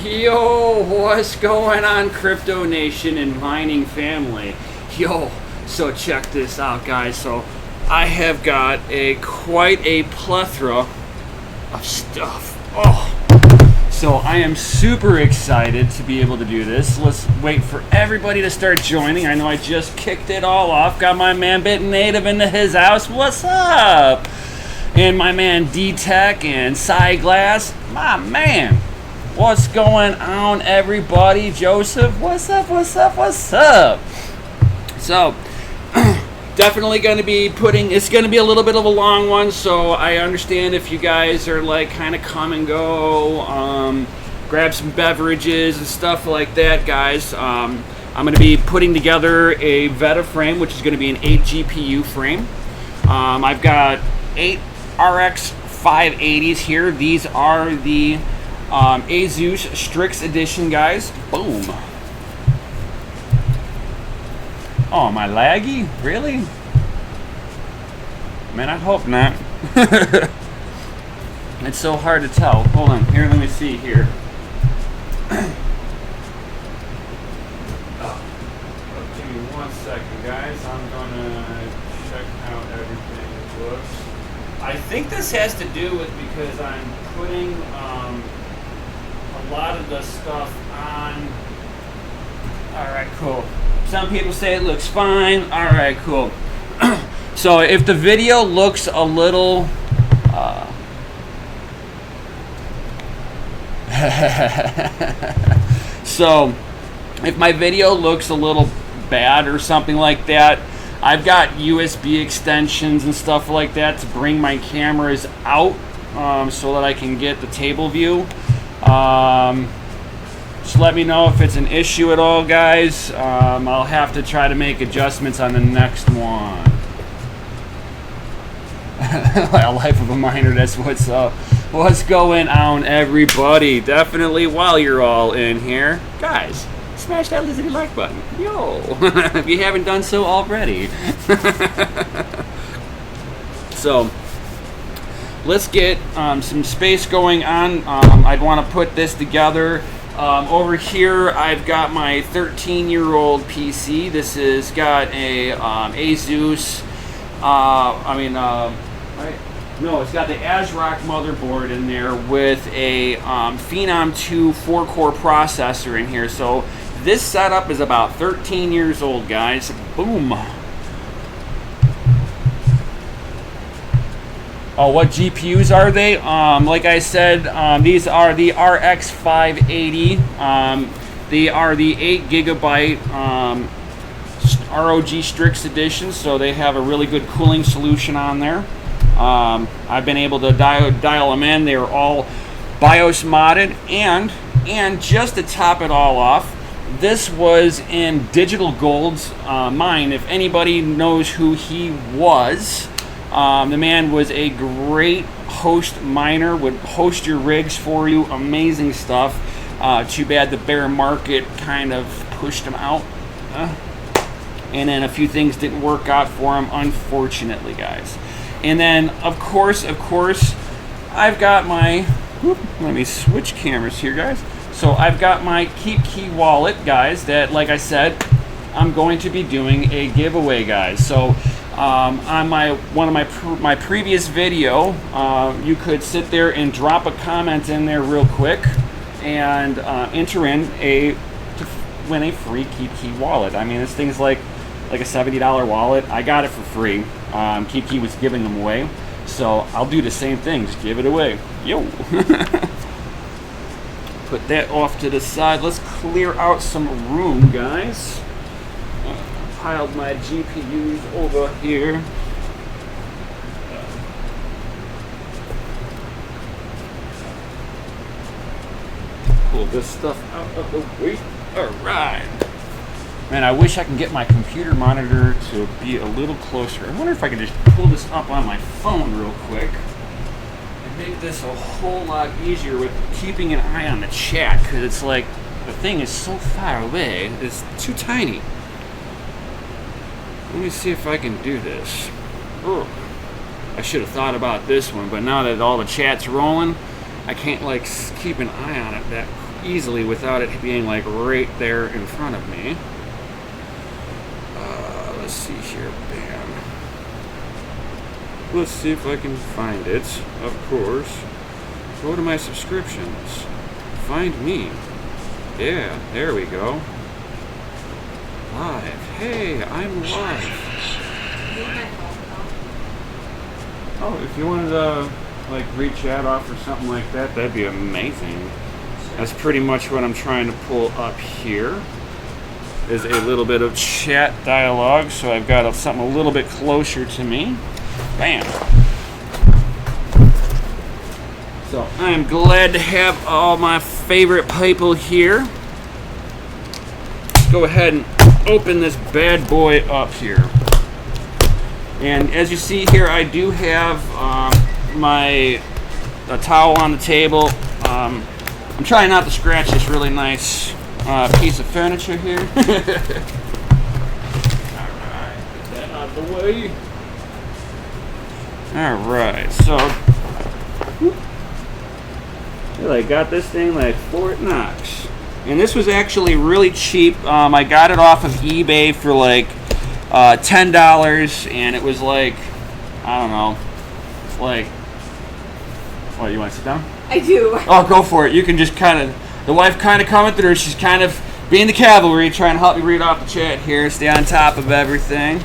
Yo, what's going on, Crypto Nation and mining family? Yo, so check this out, guys. So I have got quite a plethora of stuff. So I am super excited to be able to do this. Let's wait for everybody to start joining. I know I just kicked it all off. Got my man Bit Native into his house. What's up? And my man D-Tech and Glass. My man. What's going on, everybody? Joseph, what's up, what's up, what's up? So, definitely going to be it's going to be a little bit of a long one, so I understand if you guys are like kind of come and go, grab some beverages and stuff like that, guys. I'm going to be putting together a Veta frame, which is going to be an 8 GPU frame. I've got 8 RX 580s here. These are the Asus Strix Edition, guys. Boom. Oh, am I laggy? Really? Man, I hope not. It's so hard to tell. Hold on. Here, let me see here. Give me 1 second, guys. I'm gonna check how everything looks. I think this has to do with because I'm putting a lot of the stuff on. Alright, cool. Some people say it looks fine. Alright, cool. So if the video looks a little so if my video looks a little bad or something like that, I've got USB extensions and stuff like that to bring my cameras out so that I can get the table view. Just let me know if it's an issue at all, guys. I'll have to try to make adjustments on the next one. Life of a miner, that's what's up. What's going on, everybody? Definitely, while you're all in here, guys, smash that like button. Yo, if you haven't done so already. So, let's get some space going on. I'd want to put this together. Over here, I've got my 13-year-old PC. This has got a Asus. It's got the ASRock motherboard in there with a Phenom 2 4-core processor in here. So this setup is about 13 years old, guys. Boom. Oh, what GPUs are they? Like I said, these are the RX 580. They are the 8 gigabyte ROG Strix Edition, so they have a really good cooling solution on there. I've been able to dial them in. They are all BIOS modded, and just to top it all off, this was in Digital Gold's mine. If anybody knows who he was, the man was a great host miner, would host your rigs for you, amazing stuff. Too bad the bear market kind of pushed him out. And then a few things didn't work out for him, unfortunately, guys. And then, of course, I've got my, let me switch cameras here, guys. So I've got my Keep Key wallet, guys, that, like I said, I'm going to be doing a giveaway, guys. So on one of my previous video, you could sit there and drop a comment in there real quick and enter in to win a free Keep Key wallet. I mean, this thing's like a $70 wallet. I got it for free. Keep Key was giving them away, so I'll do the same thing. Just give it away. Yo. Put that off to the side. Let's clear out some room, guys. Piled my GPUs over here. Pull this stuff out of the way. Alright. Man, I wish I can get my computer monitor to be a little closer. I wonder if I can just pull this up on my phone real quick and make this a whole lot easier with keeping an eye on the chat, because it's like the thing is so far away. It's too tiny. Let me see if I can do this. Ugh. I should have thought about this one, but now that all the chat's rolling, I can't like keep an eye on it that easily without it being like right there in front of me. Let's see here, bam. Let's see if I can find it. Of course. Go to my subscriptions. Find me. Yeah, there we go. Live. Hey, I'm live. Oh, if you wanted to like read chat off or something like that, that'd be amazing. That's pretty much what I'm trying to pull up here. Is a little bit of chat dialogue, so I've got something a little bit closer to me. Bam. So I am glad to have all my favorite people here. Go ahead and open this bad boy up here. And as you see here, I do have a towel on the table. I'm trying not to scratch this really nice piece of furniture here. Alright, get that out of the way. Alright, so I got this thing like Fort Knox. And this was actually really cheap. I got it off of eBay for like $10, and it was like, I don't know, it's like, what, you want to sit down? I do. Oh, go for it. You can just kind of, the wife kind of coming through. She's kind of being the cavalry, trying to help me read off the chat here, stay on top of everything.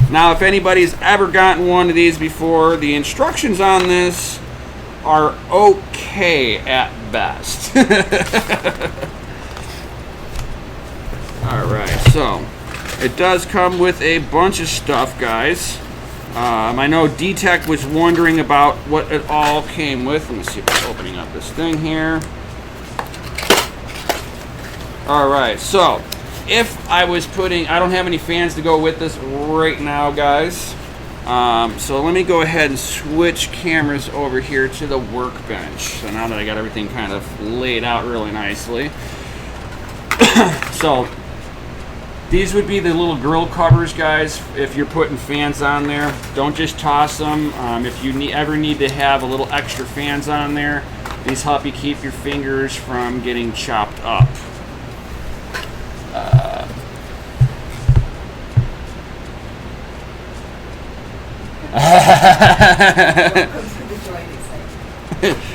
Now, if anybody's ever gotten one of these before, the instructions on this are okay at best. Alright, so it does come with a bunch of stuff, guys. I know D-Tech was wondering about what it all came with. Let me see if I'm opening up this thing here. Alright, so if I was putting, I don't have any fans to go with this right now, guys. So let me go ahead and switch cameras over here to the workbench. So now that I got everything kind of laid out really nicely. So these would be the little grill covers, guys, if you're putting fans on there. Don't just toss them. If you ever need to have a little extra fans on there, these help you keep your fingers from getting chopped up.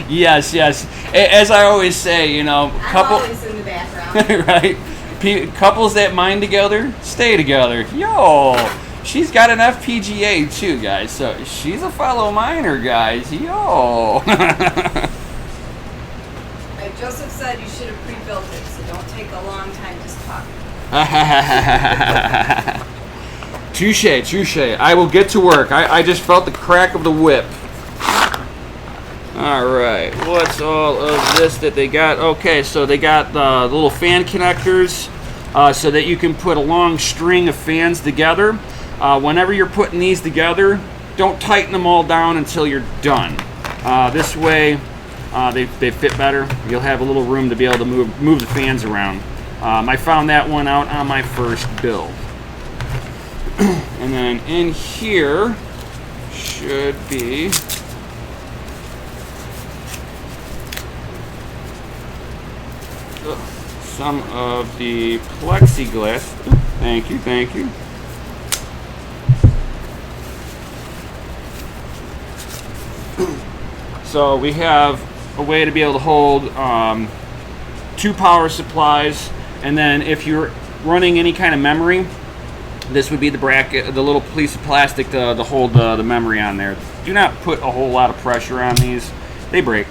Yes, yes. As I always say, you know, I'm always in the background. Right? Couples that mine together, stay together. Yo, she's got an FPGA too, guys. So she's a fellow miner, guys. Yo. Like Joseph said, you should have pre-built it, so don't take a long time just talking. Touche, touche. I will get to work. I just felt the crack of the whip. Alright, what's all of this that they got? Okay, so they got the little fan connectors so that you can put a long string of fans together. Whenever you're putting these together, don't tighten them all down until you're done. This way, they fit better. You'll have a little room to be able to move the fans around. I found that one out on my first build. And then in here should be some of the plexiglass. Thank you, thank you. So we have a way to be able to hold 2 power supplies, and then if you're running any kind of memory, this would be the bracket, the little piece of plastic to hold the memory on there. Do not put a whole lot of pressure on these. They break.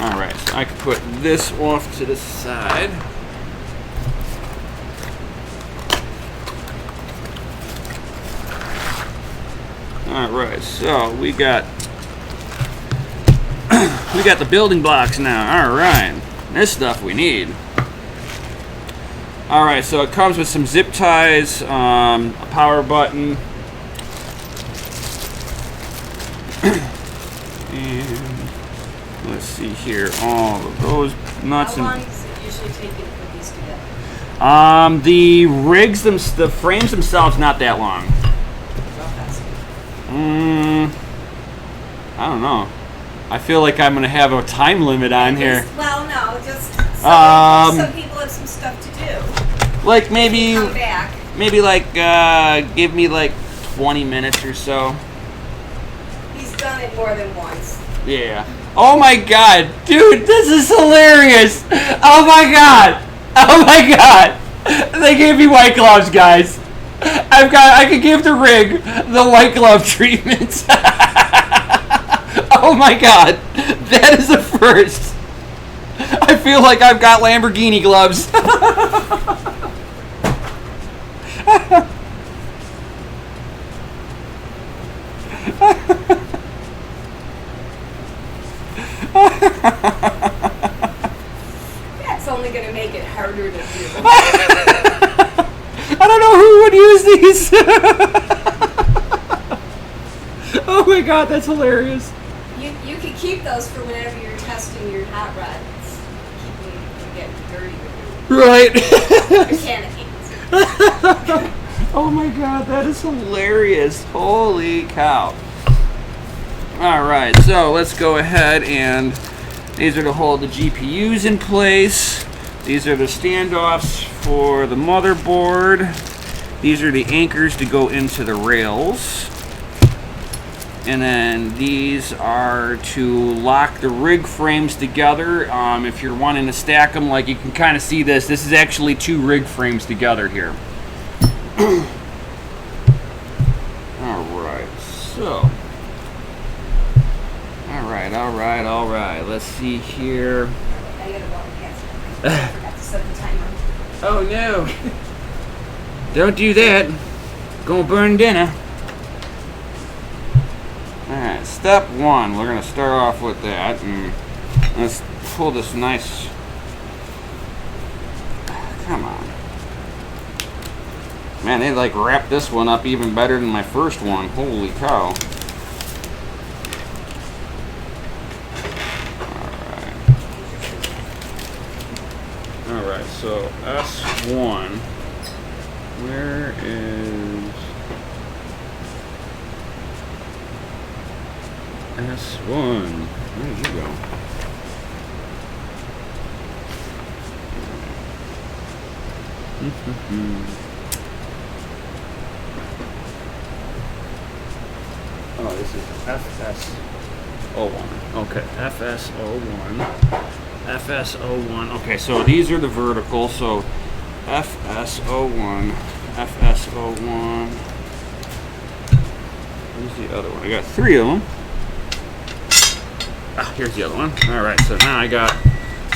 Alright, so I can put this off to the side. Alright, so we got the building blocks now. Alright, this stuff we need. Alright, so it comes with some zip ties, a power button, and let's see here, all of those nuts. How long does it usually take you to put these together? The rigs, the frames themselves, not that long. I don't know. I feel like I'm gonna have a time limit on here. Well, no, just some people have some stuff to do. Like maybe, Come back. maybe like give me like 20 minutes or so. He's done it more than once. Yeah. Oh my god, dude, this is hilarious. Oh my god. Oh my god. They gave me white gloves, guys. I could give the rig the white glove treatment. Oh my god. That is a first. I feel like I've got Lamborghini gloves. That's only going to make it harder to do. I don't know who would use these. Oh my god, that's hilarious. You can keep those for whenever you're testing your hot rods. Keep them from getting dirty with Right. your mechanics. Oh my god, that is hilarious. Holy cow. Alright, so let's go ahead and these are to hold the GPUs in place. These are the standoffs for the motherboard. These are the anchors to go into the rails. And then these are to lock the rig frames together. If you're wanting to stack them, like you can kind of see this is actually 2 rig frames together here. Alright, so. Alright. Let's see here. I gotta go and cast it. I forgot to set the timer. Oh no. Don't do that. Gonna burn dinner. Alright, step 1. We're gonna start off with that. And let's pull this nice. Come on. Man, they like wrapped this one up even better than my first one. Holy cow. Alright, so S1. Where is S1? Where did you go? Oh, this is FS01. Okay, FS01. FS01. Okay, so these are the vertical. So FS01. FS01. Where's the other one? I got 3 of them. Ah, here's the other one. Alright, so now I got.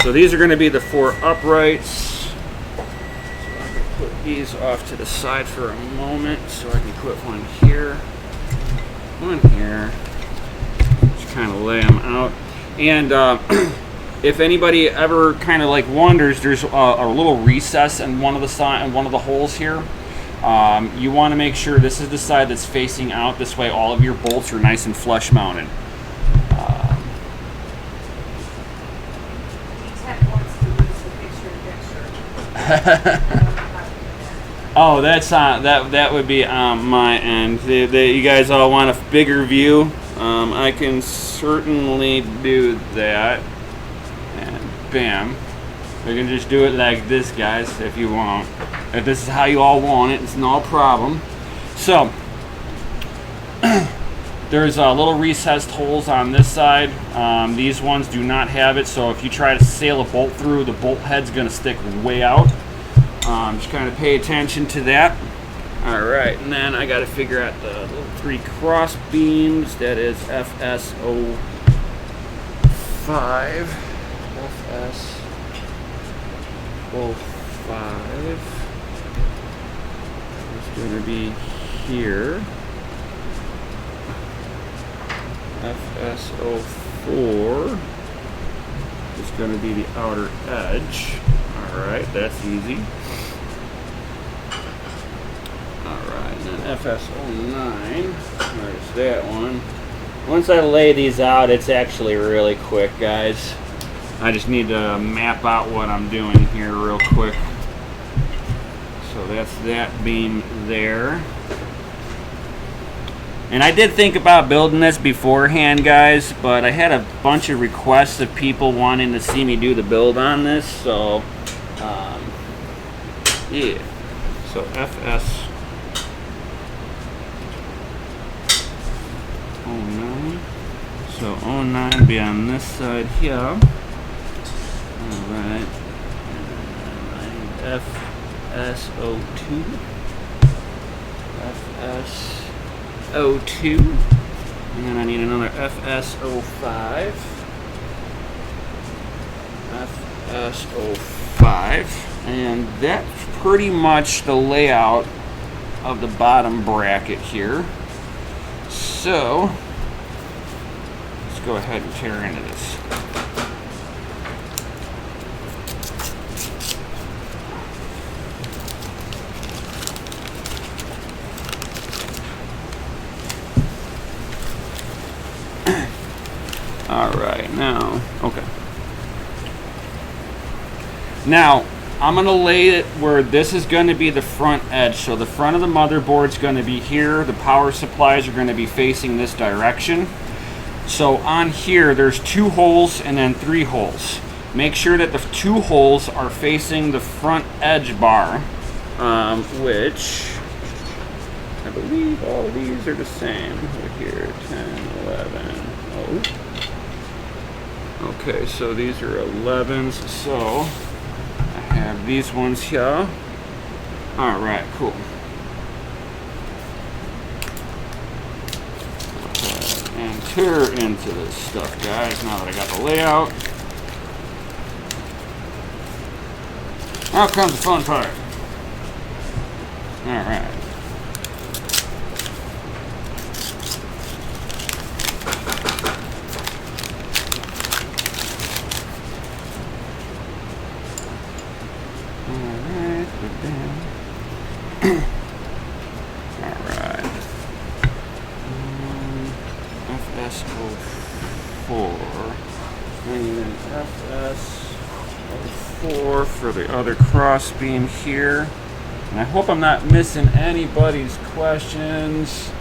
So these are going to be the 4 uprights. So I can put these off to the side for a moment. So I can put one here. One here. Just kind of lay them out. And if anybody ever kind of like wonders, there's a little recess in one of the holes here. You want to make sure this is the side that's facing out. This way, all of your bolts are nice and flush mounted. Oh, that's that would be on my end. You guys all want a bigger view. I can certainly do that. And bam. We can just do it like this, guys, if you want. If this is how you all want it, it's no problem. So, there's little recessed holes on this side. These ones do not have it, so if you try to sail a bolt through, the bolt head's going to stick way out. Just kind of pay attention to that. Alright, and then I got to figure out the little 3 cross beams. That is FS05. FS05. It's going to be here. FS04 is going to be the outer edge. Alright, that's easy. Alright, and then FS09, there's that one. Once I lay these out, it's actually really quick, guys. I just need to map out what I'm doing here real quick. So that's that beam there. And I did think about building this beforehand, guys, but I had a bunch of requests of people wanting to see me do the build on this, so yeah. So FS 09. So 09 be on this side here. Alright. FS02. FS02. And then I need another FS05. FS05. And that's pretty much the layout of the bottom bracket here. So let's go ahead and tear into this. All right, now, okay. Now, I'm gonna lay it where this is gonna be the front edge. So the front of the motherboard's gonna be here. The power supplies are gonna be facing this direction. So on here, there's 2 holes and then 3 holes. Make sure that the 2 holes are facing the front edge bar, which I believe all of these are the same. Over here, 10, 11, oh. Okay, so these are 11s. So I have these ones here. All right, cool. And tear into this stuff, guys, now that I got the layout. Now comes the fun part. All right. Alright. FS04. And then FS04 for the other cross beam here. And I hope I'm not missing anybody's questions.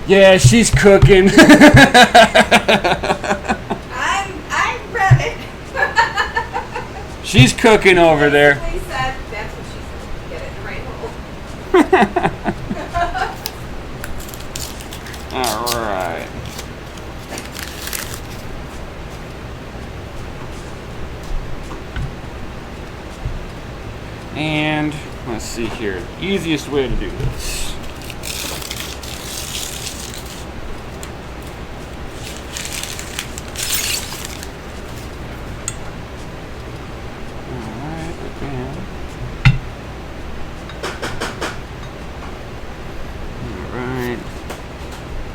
Yeah, she's cooking. I'm ready. She's cooking over there. That's what she said. Get it in the right hole. All right. And let's see here. Easiest way to do this.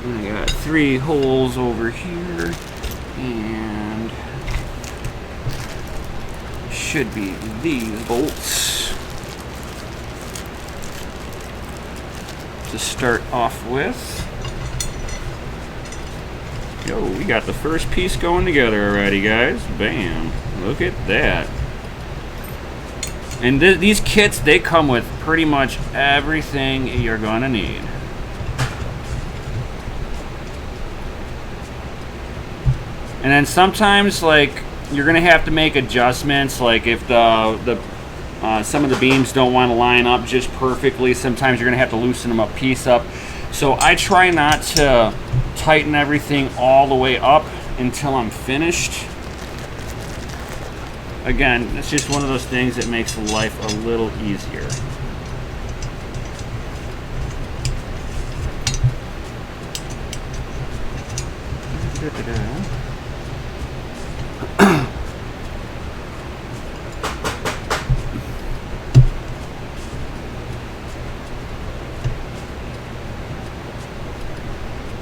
I got 3 holes over here, and should be these bolts to start off with. Yo, we got the first piece going together already, guys. Bam. Look at that. And these kits, they come with pretty much everything you're gonna need. And then sometimes, like, you're gonna have to make adjustments. Like if some of the beams don't want to line up just perfectly, sometimes you're gonna have to loosen them up piece up. So I try not to tighten everything all the way up until I'm finished. Again, it's just one of those things that makes life a little easier.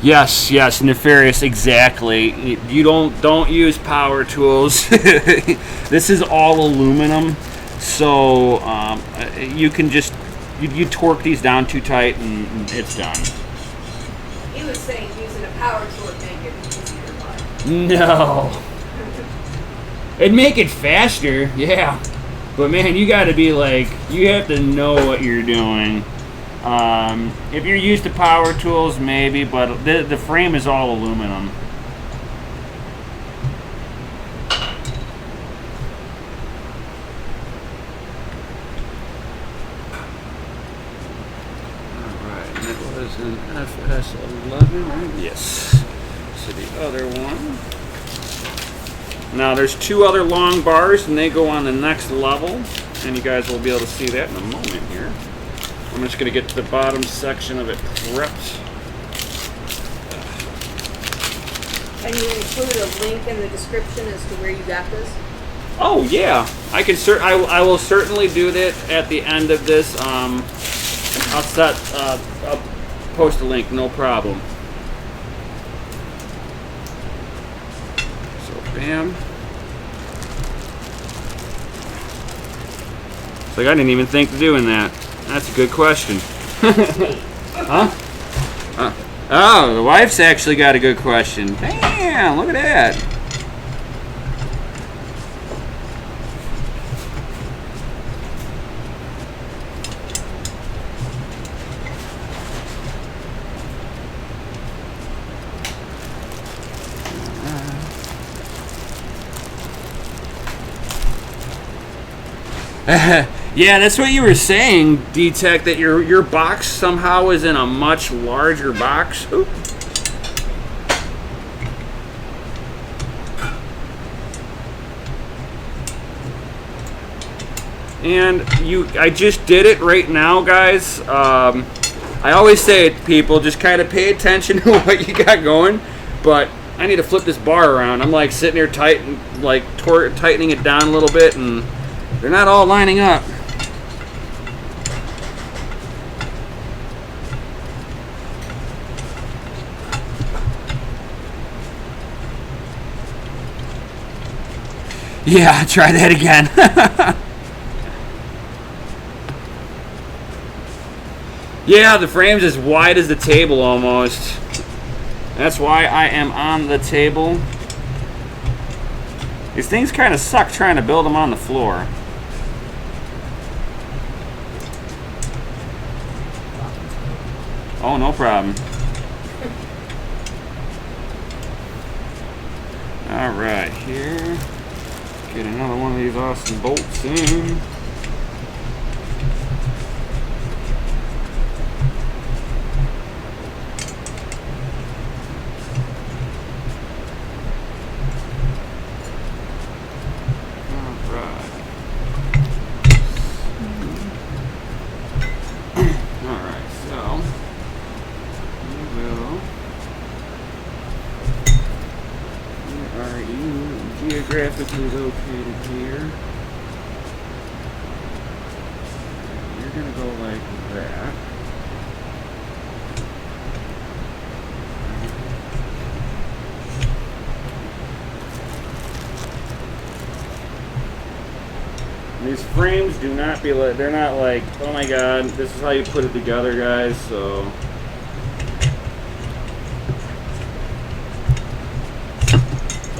Yes, yes, nefarious, exactly. You don't use power tools. This is all aluminum, so you can just you torque these down too tight and it's done. He was saying using a power tool would make it easier, but No. It'd make it faster, yeah. But man, you gotta be like, you have to know what you're doing. If you're used to power tools, maybe, but the frame is all aluminum. Alright, and it was an FS11, right? Yes. So the other one. Now there's 2 other long bars and they go on the next level, and you guys will be able to see that in a moment here. I'm just going to get to the bottom section of it prepped. And you include a link in the description as to where you got this? Oh yeah, I will certainly do that at the end of this. I'll post a link, no problem. So bam. It's like I didn't even think of doing that. That's a good question. Huh? Oh, the wife's actually got a good question. Damn, look at that. Yeah, that's what you were saying, D-Tech, that your box somehow is in a much larger box. Oop. And I just did it right now, guys. I always say it to people, just kind of pay attention to what you got going. But I need to flip this bar around. I'm like sitting here tightening it down a little bit, and they're not all lining up. Yeah, try that again. Yeah, the frame's as wide as the table almost. That's why I am on the table. These things kind of suck trying to build them on the floor. Oh, no problem. Alright, here. Get another one of these awesome bolts in. Geographically located here. You're going to go like that. And these frames do not be like, they're not like, oh my god, this is how you put it together, guys, so.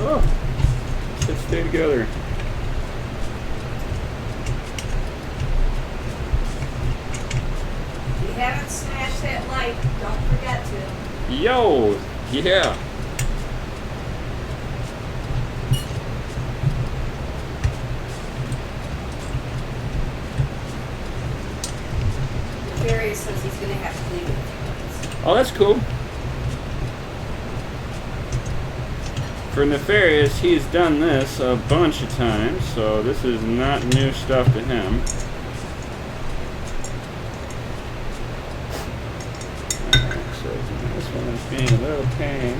Oh. Let's stay together. If you haven't smashed that light, don't forget to. Yo! Yeah! Barry says he's going to have to leave in a few minutes. Oh, that's cool. For Nefarious, he's done this a bunch of times, so this is not new stuff to him. Alright, so this one is being a little pain.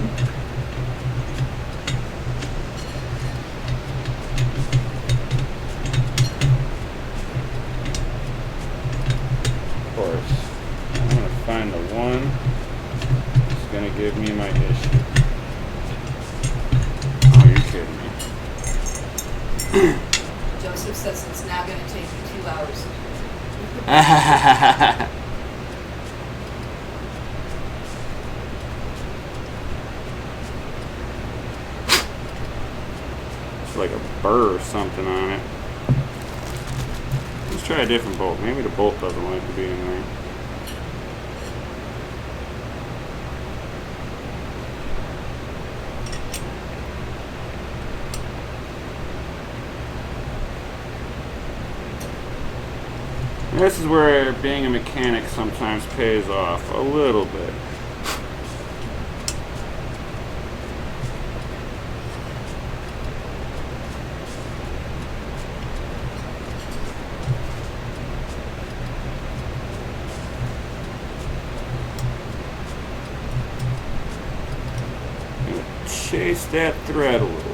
Of course, I'm going to find the one that's going to give me my issue. Joseph says it's now going to take you 2 hours. It's like a burr or something on it. Let's try a different bolt. Maybe the bolt doesn't like to be in there. This is where being a mechanic sometimes pays off a little bit. Chase that thread a little bit.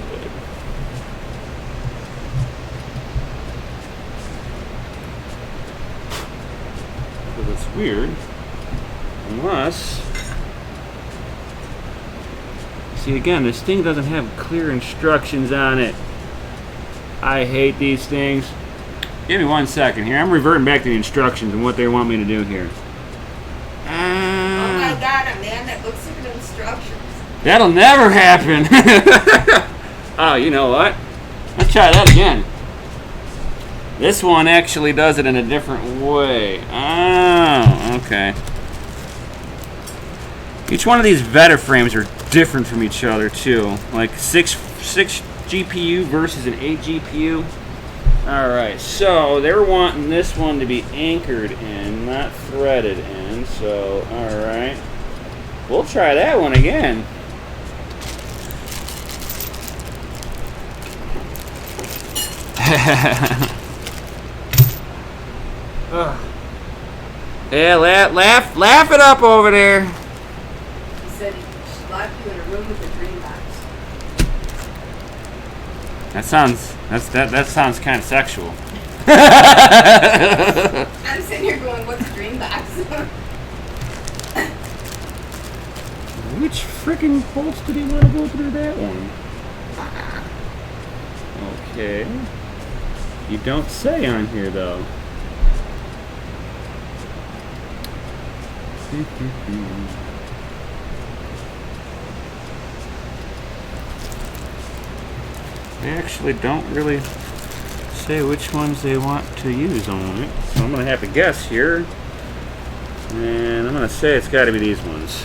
But it's weird. Unless... See, again, this thing doesn't have clear instructions on it. I hate these things. Give me 1 second here. I'm reverting back to the instructions and what they want me to do here. Oh my god, Amanda, looks like the instructions. That'll never happen. Oh, you know what? Let's try that again. This one actually does it in a different way. Oh, okay. Each one of these Veta frames are different from each other too. Like 6 GPU versus an 8 GPU. Alright, so they're wanting this one to be anchored in, not threaded in. So, alright. We'll try that one again. Yeah, laugh it up over there. He said he locked you in a room with a dream box. That sounds kind of sexual. I'm sitting here going, what's a dream box? Which freaking bolts did he want to go through that one? Okay. You don't say on here though. They actually don't really say which ones they want to use on it. So I'm going to have to guess here. And I'm going to say it's got to be these ones.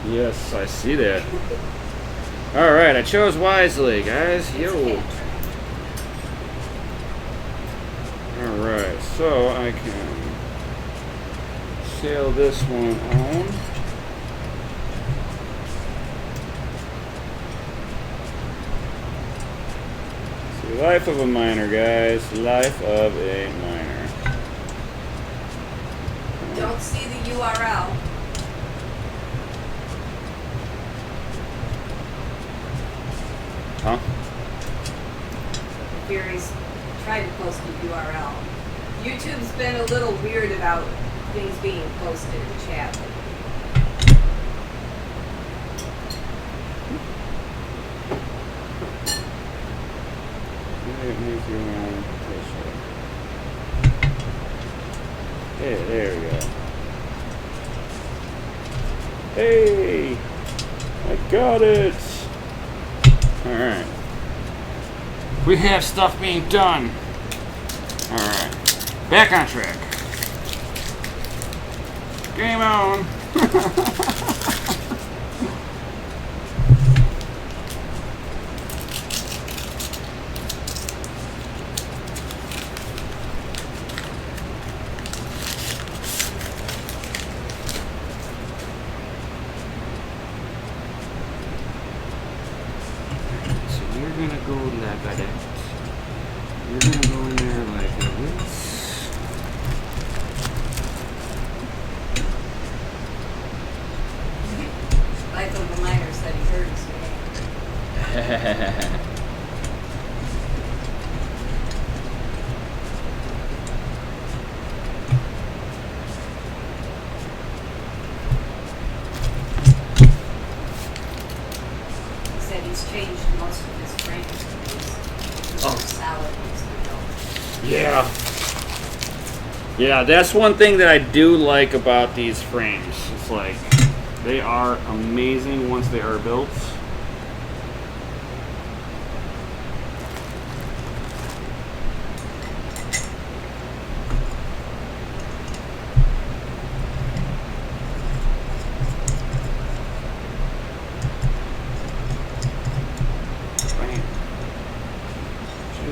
Yes, I see that. Alright, I chose wisely, guys. Yo. Alright, so I can sail this one on. See, life of a miner, guys. Life of a miner. Don't see the URL. Huh? Gary's trying to post the URL. YouTube's been a little weird about things being posted in chat. Hey, there we go. Hey! I got it! Alright. We have stuff being done. Alright. Back on track. Game on! You're gonna go like that. You're gonna go in there like this. Life of a miner said he heard his name. He said he's changed most of his frames to these solid ones. Yeah. Yeah, that's one thing that I do like about these frames. It's like, they are amazing once they are built.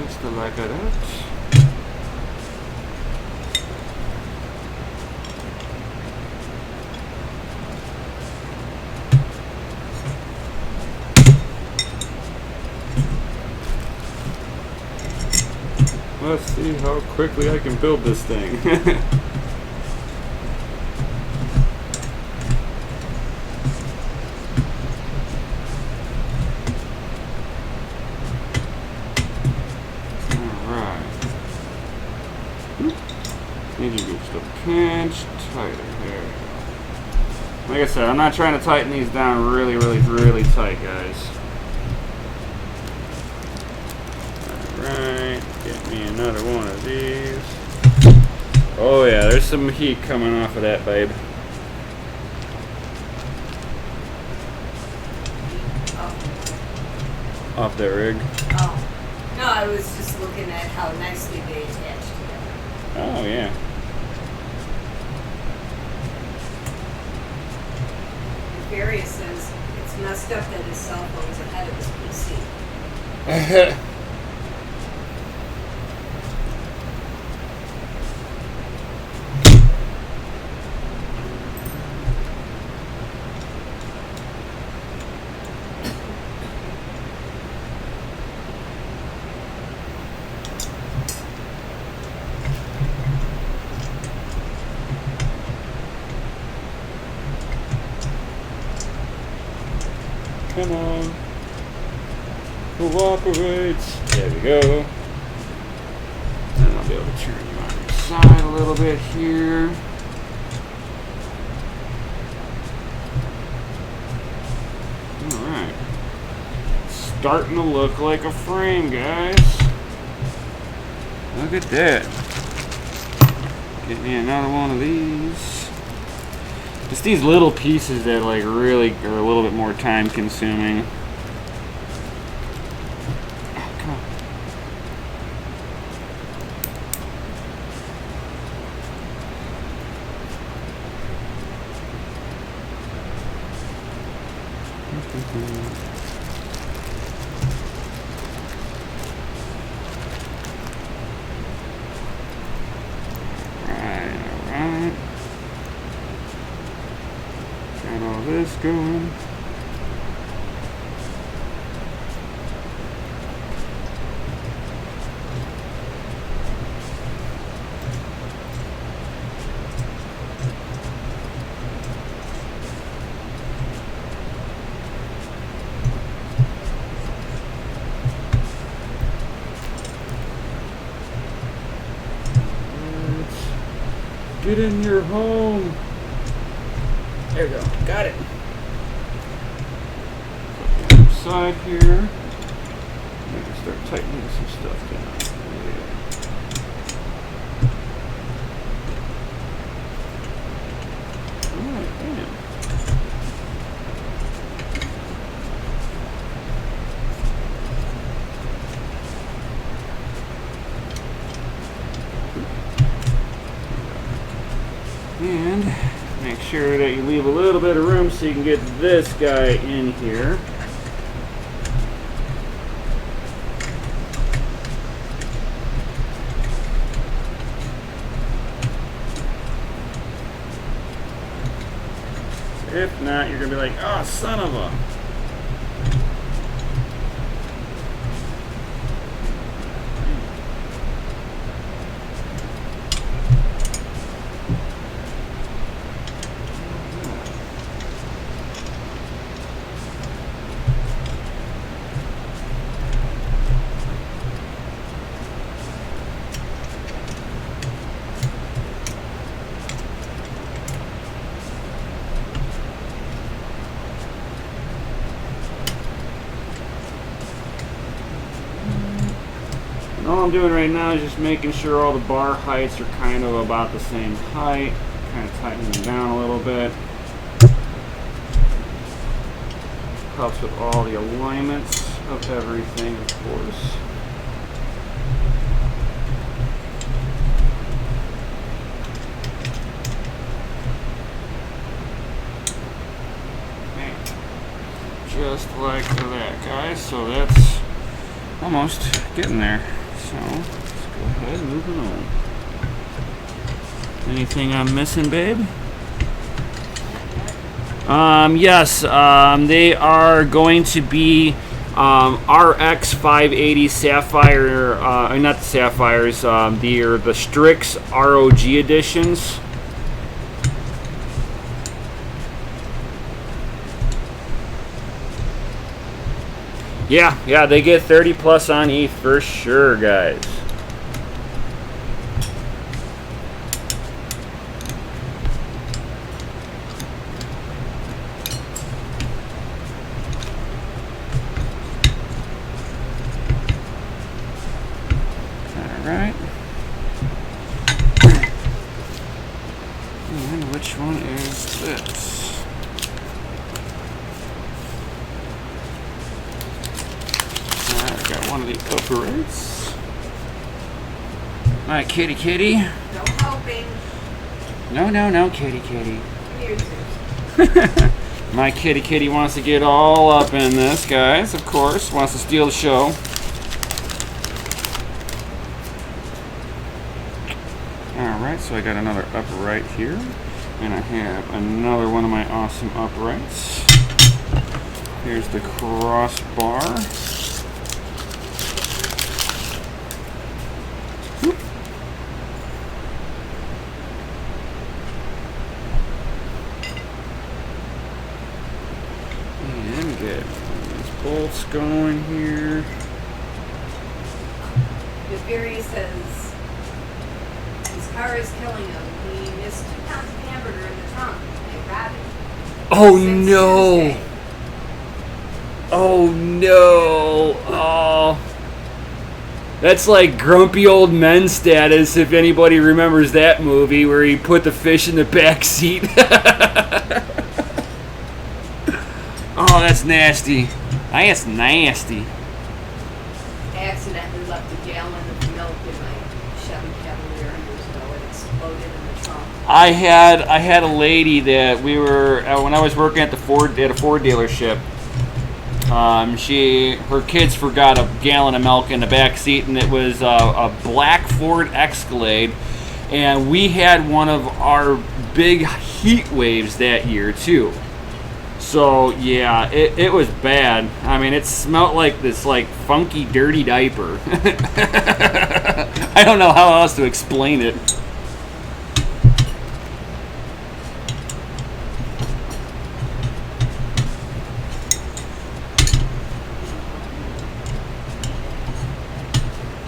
Just like that. Let's see how quickly I can build this thing. Need to get just a pinch tighter. There we go. Like I said, I'm not trying to tighten these down really tight, guys. Alright, get me another one of these. Oh yeah, there's some heat coming off of that, babe. Off that rig. Oh. No, I was just looking at how nicely they attach together. Oh yeah. Darius says it's messed up that his cell phone's ahead of his PC. Come on. Cooperates. There we go. And I'll be able to turn you on your side a little bit here. Alright. Starting to look like a frame, guys. Look at that. Get me another one of these. Just these little pieces that like really are a little bit more time consuming. Oh, come on. Alright. Got all this going. Get in your home. There we go. Got it. Side here. I can start tightening some stuff down. Alright, bam. And make sure that you leave a little bit of room so you can get this guy in here. If not, you're going to be like, oh, son of a... And all I'm doing right now is just making sure all the bar heights are kind of about the same height. Kind of tightening them down a little bit. Helps with all the alignments of everything, of course. Just like that, guys. So that's almost getting there. So let's go ahead and move it on. Anything I'm missing, babe? Yes, they are going to be RX 580 Sapphire, not the Sapphires, the Strix ROG editions. Yeah, they get 30 plus on ETH for sure, guys. Alright. And which one is this? Got one of the uprights. My kitty. No helping. No, kitty. Come here, Zeus. My kitty wants to get all up in this, guys, of course. Wants to steal the show. Alright, so I got another upright here. And I have another one of my awesome uprights. Here's the crossbar. And get these bolts going here. The Fury says his car is killing him. He missed 2 pounds of hamburger in the trunk. They robbed him. Oh Since no! Tuesday. Oh no! Oh. That's like grumpy old men status, if anybody remembers that movie where he put the fish in the back seat. Oh, that's nasty. That's nasty. I accidentally left a gallon of milk in my Chevy Cavalier years ago. It exploded in the trunk. I had a lady that we were when I was working at a Ford dealership. Her kids forgot a gallon of milk in the back seat, and it was a black Ford Escalade, and we had one of our big heat waves that year too. So yeah, it was bad. I mean, it smelled like this funky, dirty diaper. I don't know how else to explain it.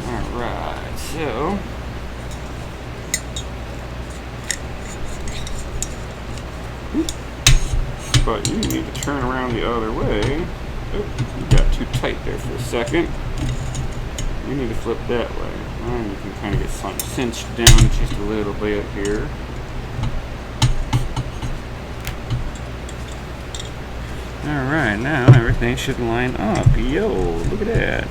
Alright, so but you need to turn around the other way. Oh, you got too tight there for a second. You need to flip that way. And you can kind of get some cinched down just a little bit here. Alright, now everything should line up. Yo, look at that.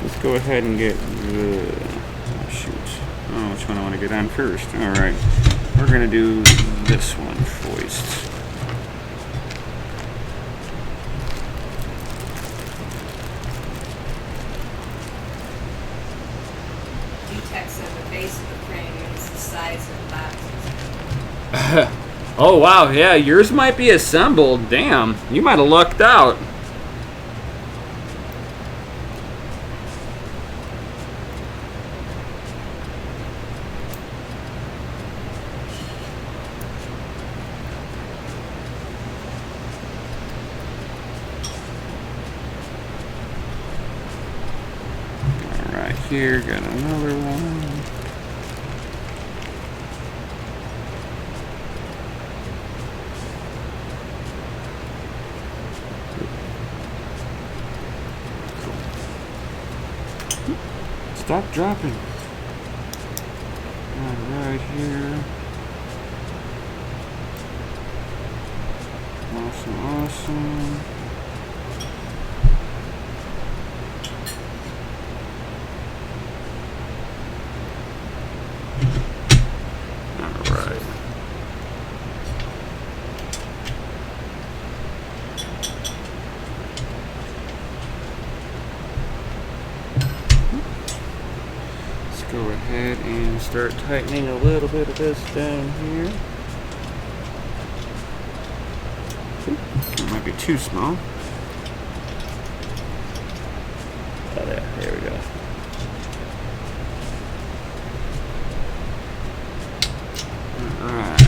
Let's go ahead and get the... Oh, shoot. Oh, which one I want to get on first? Alright. We're going to do this one first. Text at the base of the frame is the size of the boxes. Oh wow, yeah, yours might be assembled. Damn, you might have lucked out. Alright, here, got another one. Stop dropping. Right here. Awesome. Alright. go ahead and start tightening a little bit of this down here. It might be too small. Oh, there we go. Alright.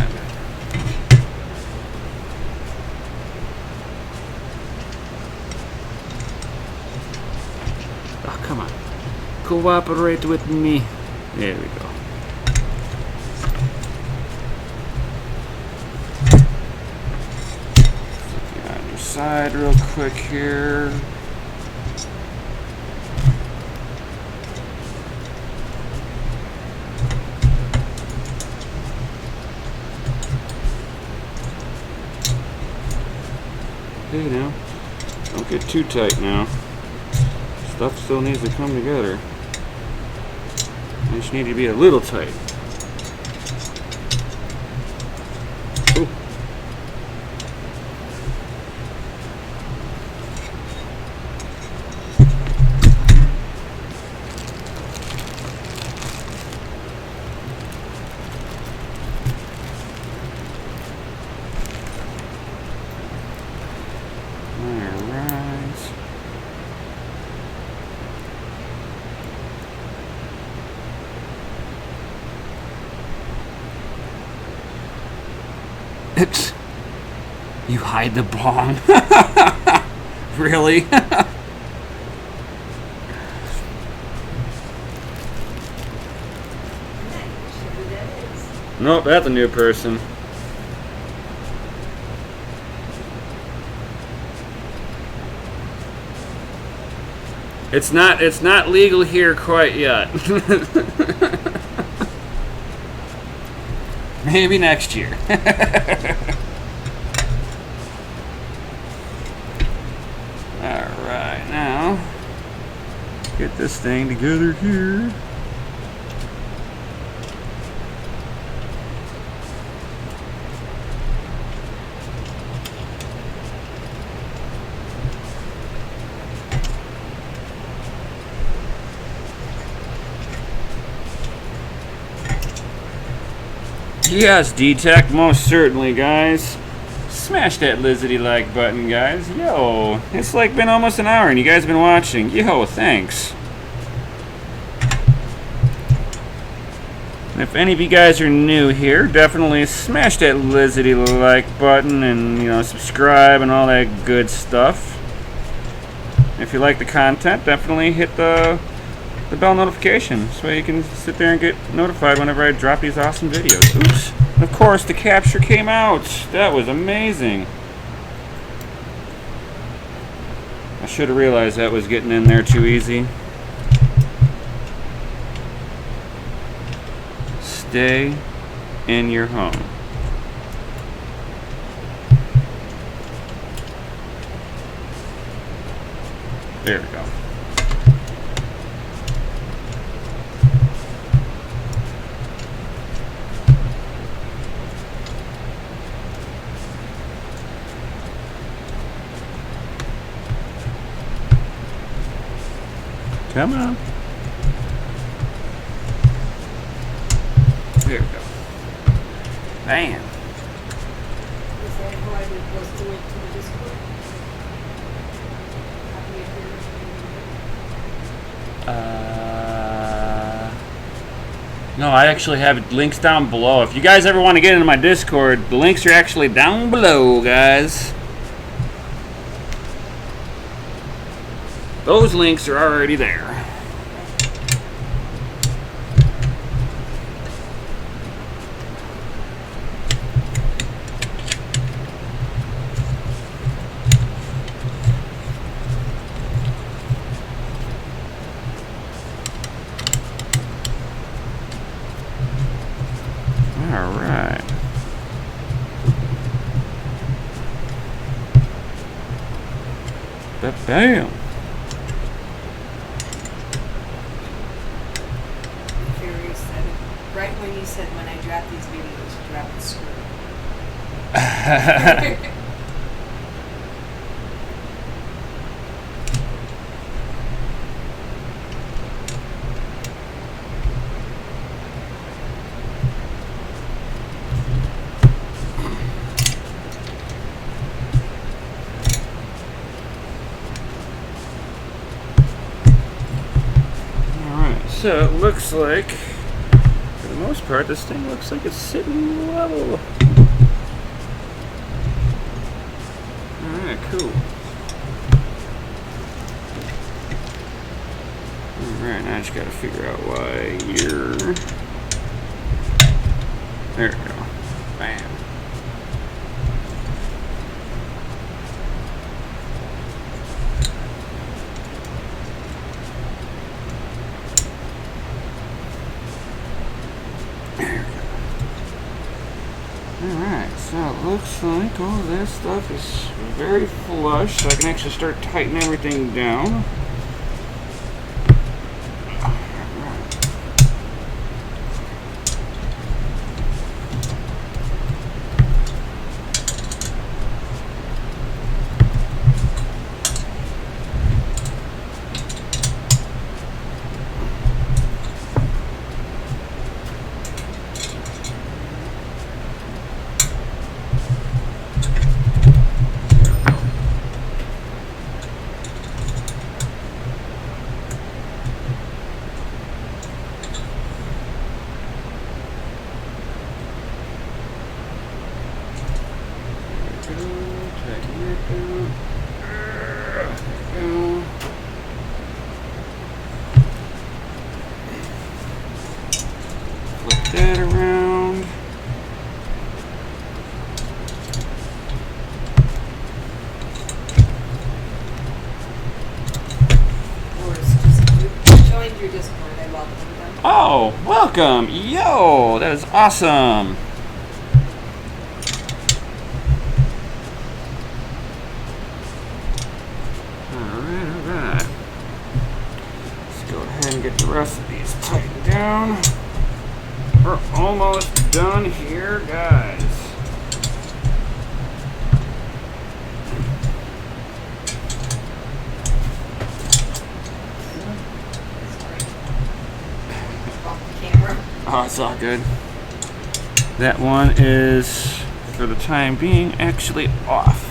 Oh, come on. Cooperate with me. There we go. On your side real quick here. Okay, now, don't get too tight now. Stuff still needs to come together. You just need to be a little tight. Ooh. You hide the bong. Really? Nope, that's a new person. It's not legal here quite yet. Maybe next year. Alright, now get this thing together here. Yes, D-Tech, most certainly, guys. Smash that lizardy like button, guys. Yo, it's like been almost an hour and you guys have been watching. Yo, thanks. And if any of you guys are new here, definitely smash that lizardy like button and, you know, subscribe and all that good stuff. If you like the content, definitely hit the bell notification so you can sit there and get notified whenever I drop these awesome videos. Oops. Of course, the capture came out. That was amazing. I should have realized that was getting in there too easy. Stay in your home. There we go. Come on. There we go. Bam. Is that how I would post the link to the Discord? No, I actually have links down below. If you guys ever want to get into my Discord, the links are actually down below, guys. Those links are already there. All right. Bam. Right when you said when I drop these videos, drop the screw. So it looks like, for the most part, this thing looks like it's sitting level. Alright, cool. Alright, now I just gotta figure out why you're... There we go. Bam. Alright, so it looks like all this stuff is very flush, so I can actually start tightening everything down. Flip that around. Joined your Discord. I welcome them. Oh, welcome! Yo, that is awesome. Alright. Let's go ahead and get the rest of these tightened down. We're almost done here, guys. Oh, it's all good. That one is, for the time being, actually off.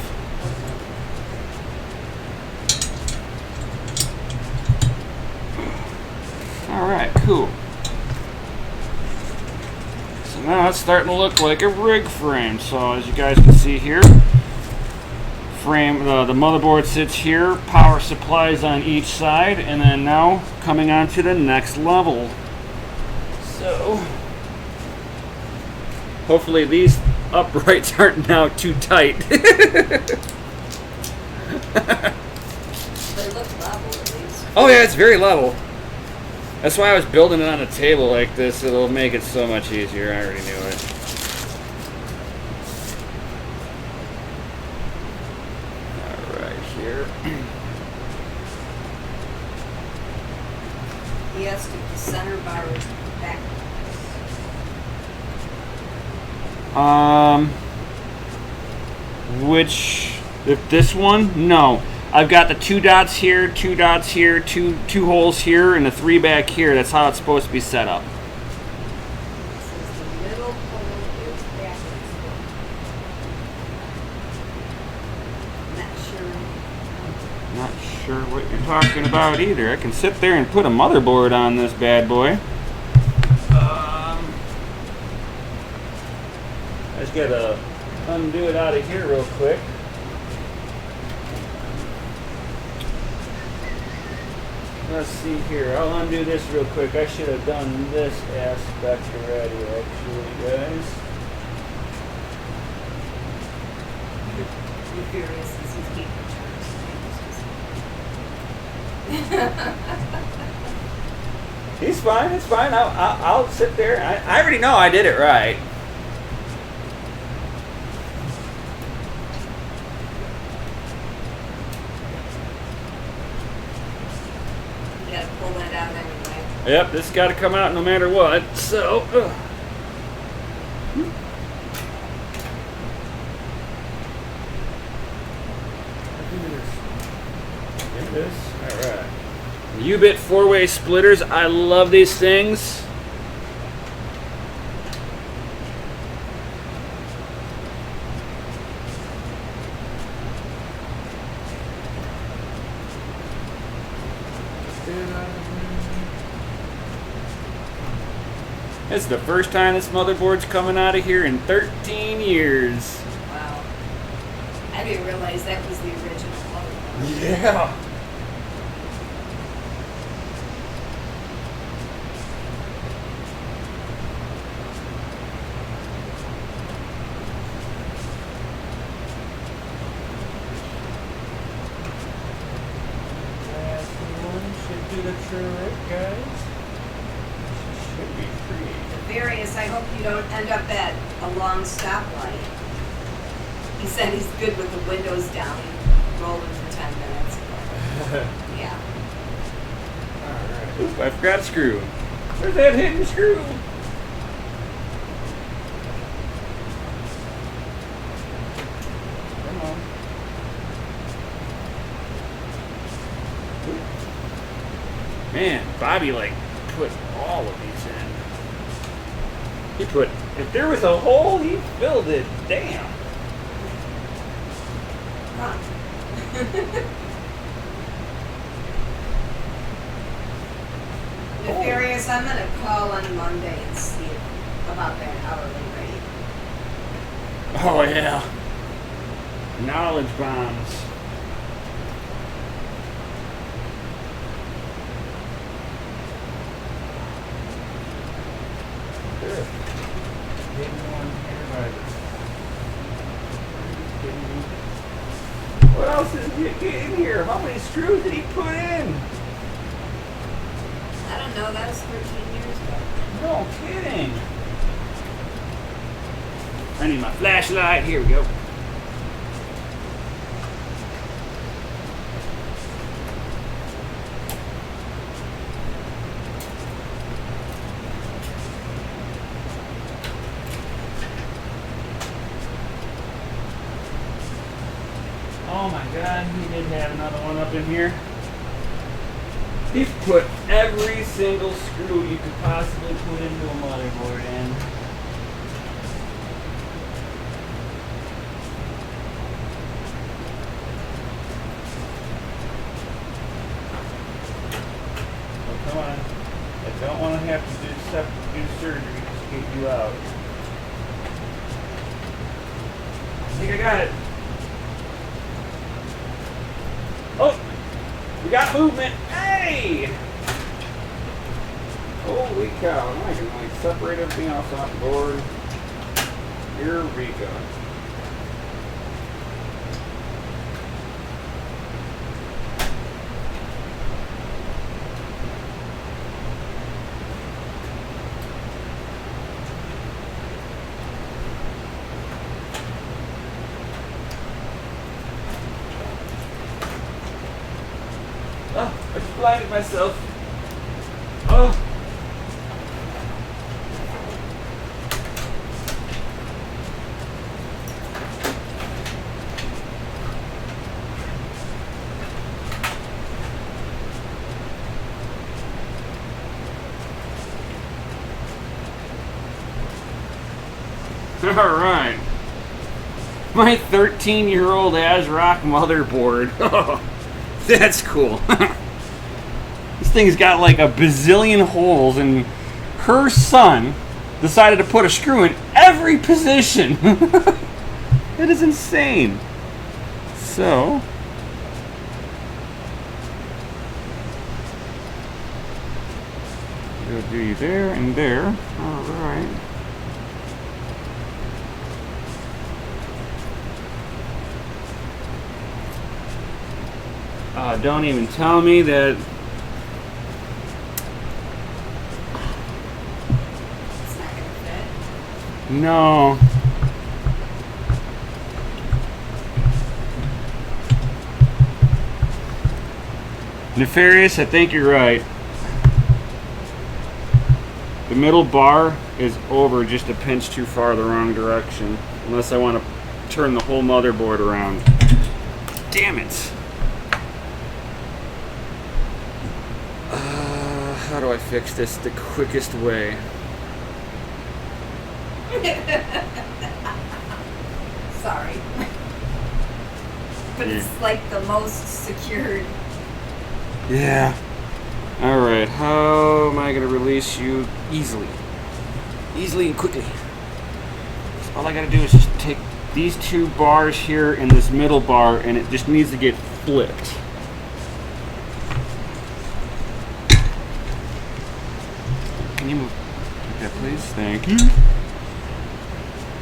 Alright, cool. So now it's starting to look like a rig frame. So as you guys can see here, frame, the motherboard sits here, power supplies on each side, and then now coming on to the next level. So, hopefully these uprights aren't now too tight. But it looks level at least. Oh yeah, it's very level. That's why I was building it on a table like this. It'll make it so much easier. I already knew it. Alright, here. Yes, the center bar is back. If this one? No. I've got the 2 dots here, 2 dots here, two holes here, and a 3 back here. That's how it's supposed to be set up. Since the middle hole is backwards. Not sure what you're talking about either. I can sit there and put a motherboard on this bad boy. I just gotta undo it out of here real quick. Let's see here. I'll undo this real quick. I should have done this aspect already, actually, guys. You're furious as he's keeping charge. He's fine. It's fine. I'll sit there. I already know I did it right. You gotta pull that out anyway. Yep, this got to come out no matter what. So. Alright. U-bit 4-way splitters. I love these things. It's the first time this motherboard's coming out of here in 13 years. Wow. I didn't realize that was the original motherboard. Yeah. Last one should do the trick, guys. Should be free. Various, I hope you don't end up at a long stoplight. He said he's good with the windows down, rolling for 10 minutes. But, yeah. Alright. Oop, I forgot a screw. There's that hidden screw. Come on. Oop. Man, Bobby like put all of these in. He put, if there was a hole, he filled it. Damn. Huh. Nefarious, I'm going to call on Monday and see about that hourly rate. Oh yeah. Knowledge bombs. There. Hidden one here by the- What else is in here? How many screws did he put in? I don't know, that was 13 years ago. No kidding. I need my flashlight. Here we go. Oh my god, he did have another one up in here. He's put every single screw you could possibly put into a motherboard in. Oh, come on. I don't want to have to do surgery to get you out. I think I got it. Oh! We got movement. Hey! Holy cow. Now I can like separate everything else off the board. Here we go. Oh, I just blinded myself. Oh. All right. My 13-year-old ASRock motherboard. That's cool. This thing's got like a bazillion holes, and her son decided to put a screw in every position. It is insane. So, we'll do you there and there. All right. Don't even tell me that. It's not going to fit. No. Nefarious, I think you're right. The middle bar is over just a pinch too far the wrong direction. Unless I want to turn the whole motherboard around. Damn it. How do I fix this the quickest way? Sorry. But it's like the most secured. Yeah. Alright, how am I going to release you easily? easily and quickly. So all I gotta do is just take these two bars here and this middle bar, and it just needs to get flipped. Can you move that, please? Thank you.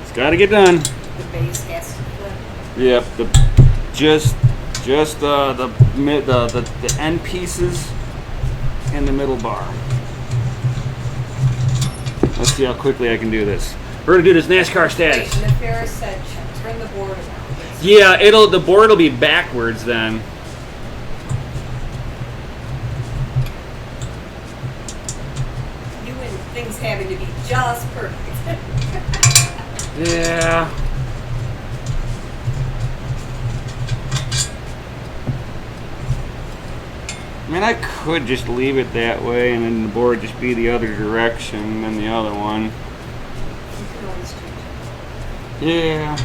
It's got to get done. The base has to flip. Yep. Just the end pieces and the middle bar. Let's see how quickly I can do this. We're gonna do this NASCAR status. Wait, and the Ferris said turn the board around. Yeah, the board will be backwards then. You and things having to be just perfect. Yeah. I mean, I could just leave it that way and then the board just be the other direction than the other one. You can always change it. Yeah.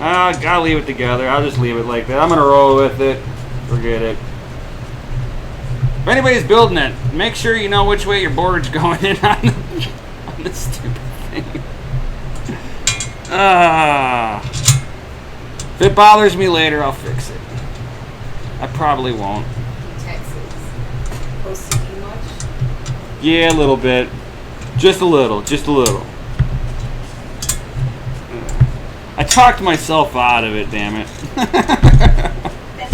I gotta leave it together. I'll just leave it like that. I'm gonna roll with it. Forget it. If anybody's building it, make sure you know which way your board's going in on this stupid thing. If it bothers me later, I'll fix it. I probably won't. Texas. OCD much? Yeah, a little bit. Just a little. Just a little. I talked myself out of it, damn it. That's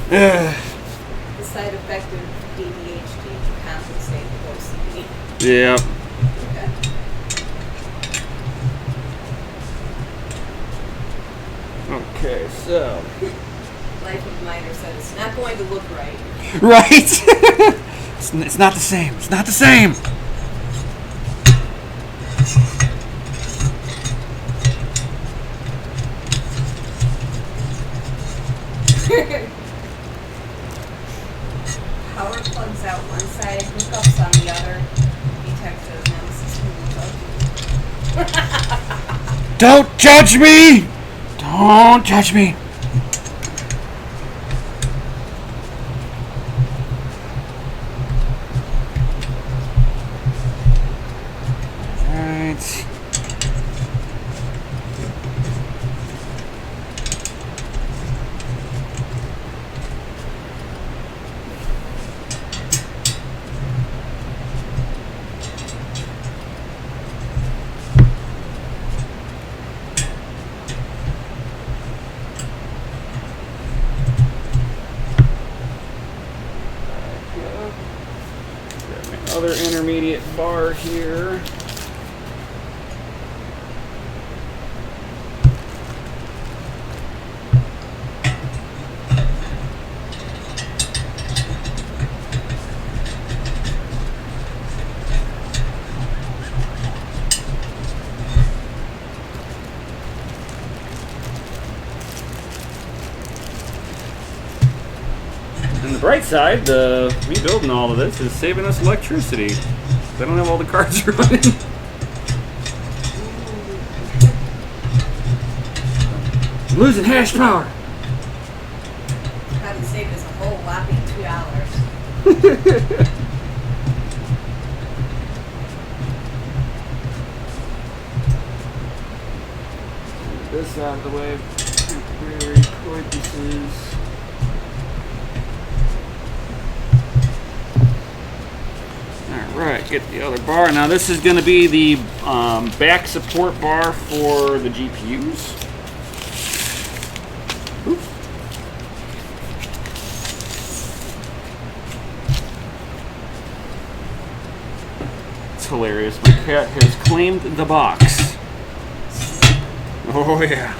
the side effect of ADHD to compensate with OCD. Yeah. Okay, so. Life of Minor said it's not going to look right. Right? It's not the same. It's not the same. Power plugs out one side, hookups on the other. VTech says nemesis will judge you. Don't judge me! Don't judge me! Alright. Other intermediate bar here. On the bright side, the rebuilding all of this is saving us electricity. They don't have all the cars running. I'm losing hash power. Probably saved us a whole whopping $2. This out of the way for temporary purposes. Alright, get the other bar. Now this is going to be the back support bar for the GPUs. Oops. It's hilarious. My cat has claimed the box. Oh yeah.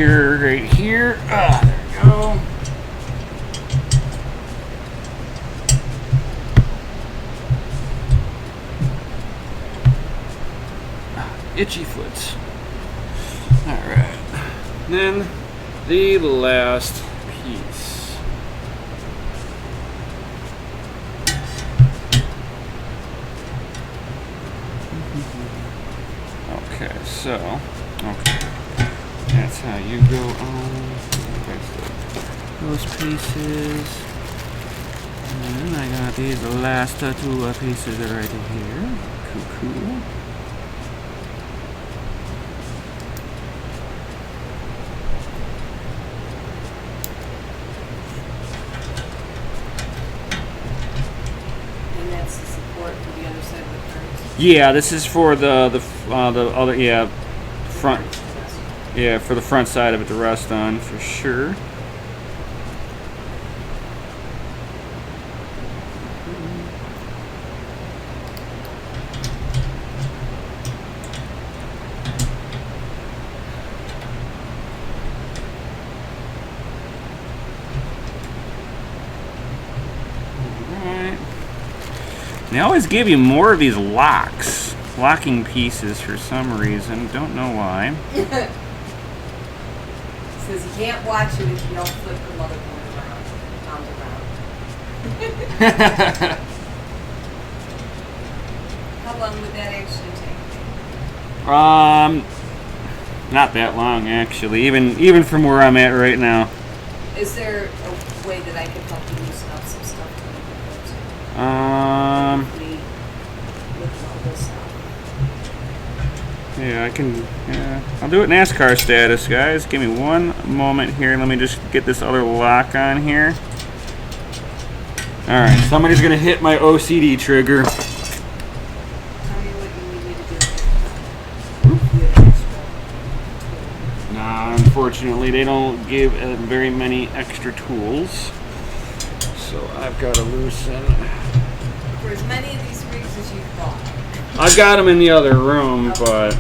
here, right here. There we go. Itchy foot. Alright. Then the last piece. Okay, so, that's how you go on those pieces. And I got these last two pieces right here. Cool. And that's the support for the other side of the curtains. Yeah, this is for the other front. Yeah, for the front side of it to rest on for sure. Alright. They always give you more of these locking pieces for some reason. Don't know why. Says you can't watch it if you don't flip the motherboard around, on the ground. How long would that actually take? Not that long actually. Even from where I'm at right now. Is there a way that I can help you loosen up some stuff? With all this stuff. Yeah, I can. Yeah, I'll do it NASCAR status, guys. Give me one moment here. Let me just get this other lock on here. All right, somebody's gonna hit my OCD trigger. Tell me what you need me to do. You have extra. Nah, unfortunately, they don't give very many extra tools. So I've got to loosen. For as many of these rigs as you've bought. I've got them in the other room, but.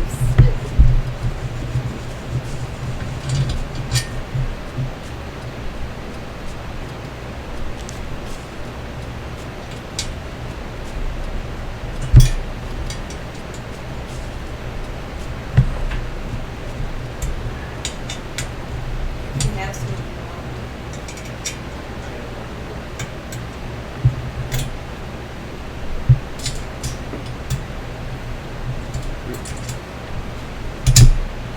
You have some.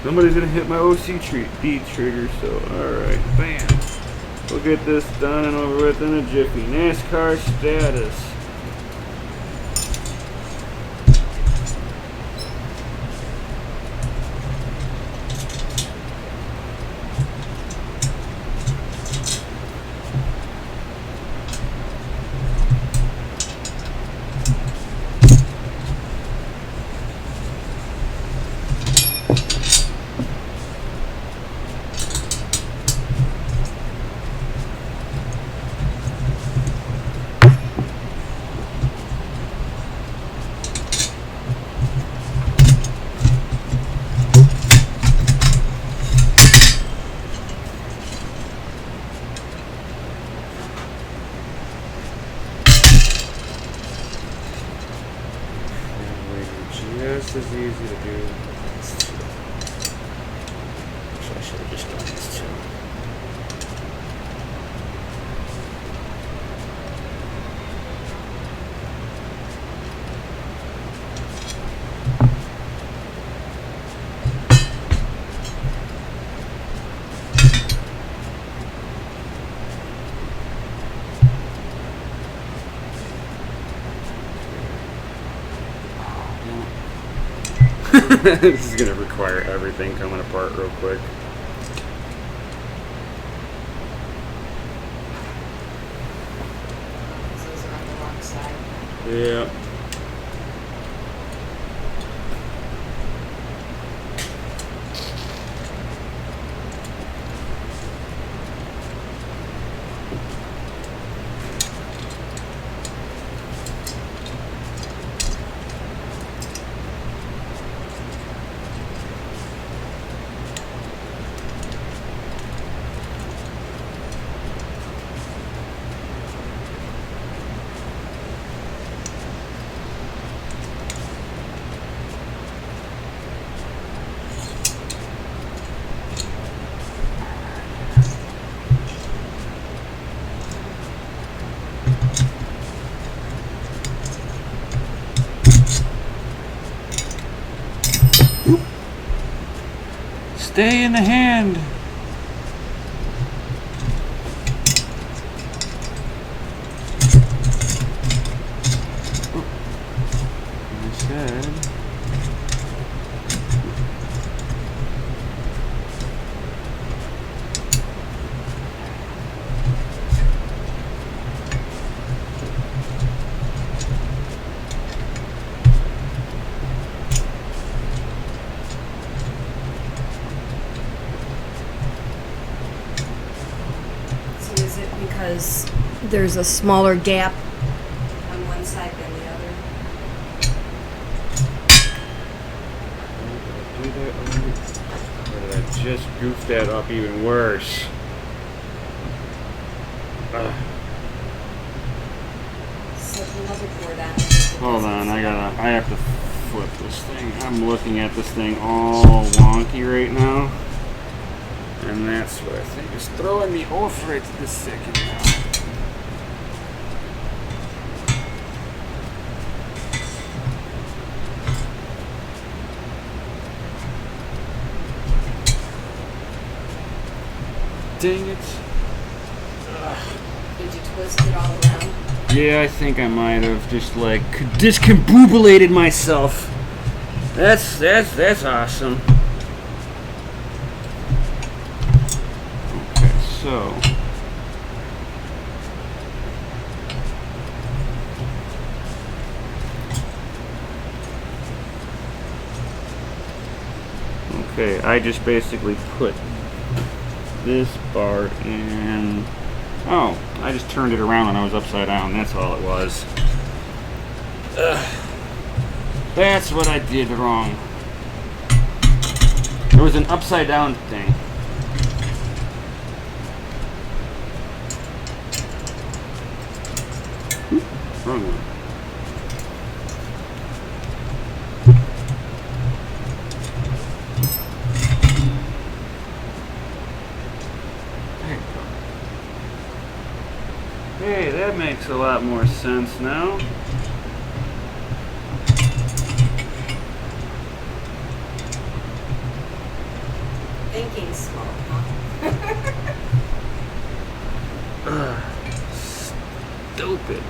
Somebody's gonna hit my OCD trigger, so alright, bam. We'll get this done and over with in a jiffy. NASCAR status. Just as easy to do. Actually, I should have just done this too. This is going to require everything coming apart real quick. Those are on the wrong side. Yeah. Stay in the hand. I said. Is it because there's a smaller gap on one side than the other? Or did I just goof that up even worse? Slip another cord on. Hold on, I have to flip this thing. I'm looking at this thing all wonky right now. And that's what I think is throwing me off right this second now. Dang it. Did you twist it all around? Yeah, I think I might have just like discombobulated myself. That's awesome. Okay, so okay, I just basically put this bar in. Oh, I just turned it around when I was upside down. That's all it was. Ugh. That's what I did wrong. There was an upside down thing. Wrong one. Hey, that makes a lot more sense now. Thinking smoke, huh? Stupid.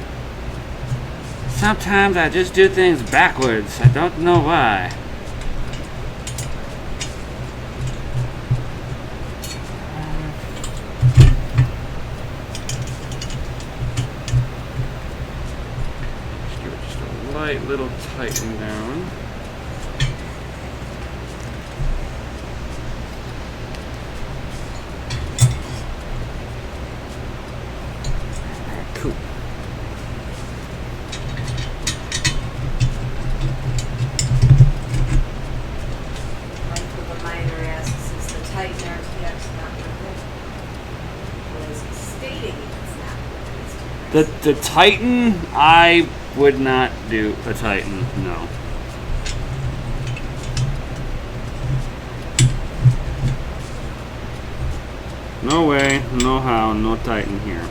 Sometimes I just do things backwards. I don't know why. Just a light little tighten down. Cool. Michael the Miner asks, is the Titan RTX not working? Well, is he stating it's not working? The Titan, I would not do a Titan, no. No way, no how, no Titan here.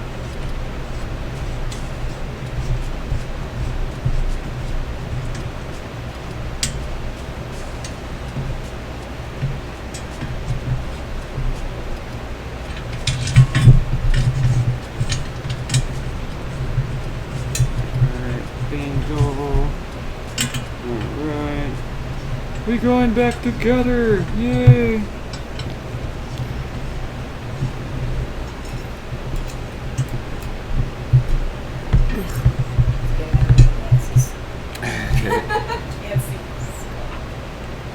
Bingo. Alright. We're going back together! Yay!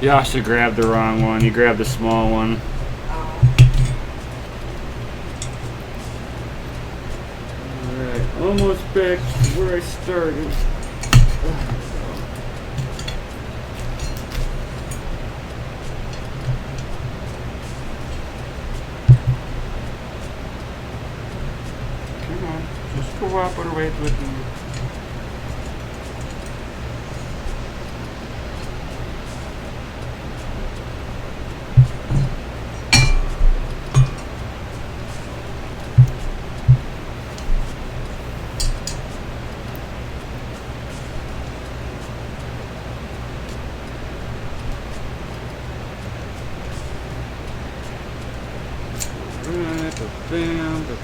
Yasha grabbed the wrong one. You grabbed the small one. Alright, almost back to where I started. Come on, just cooperate with me.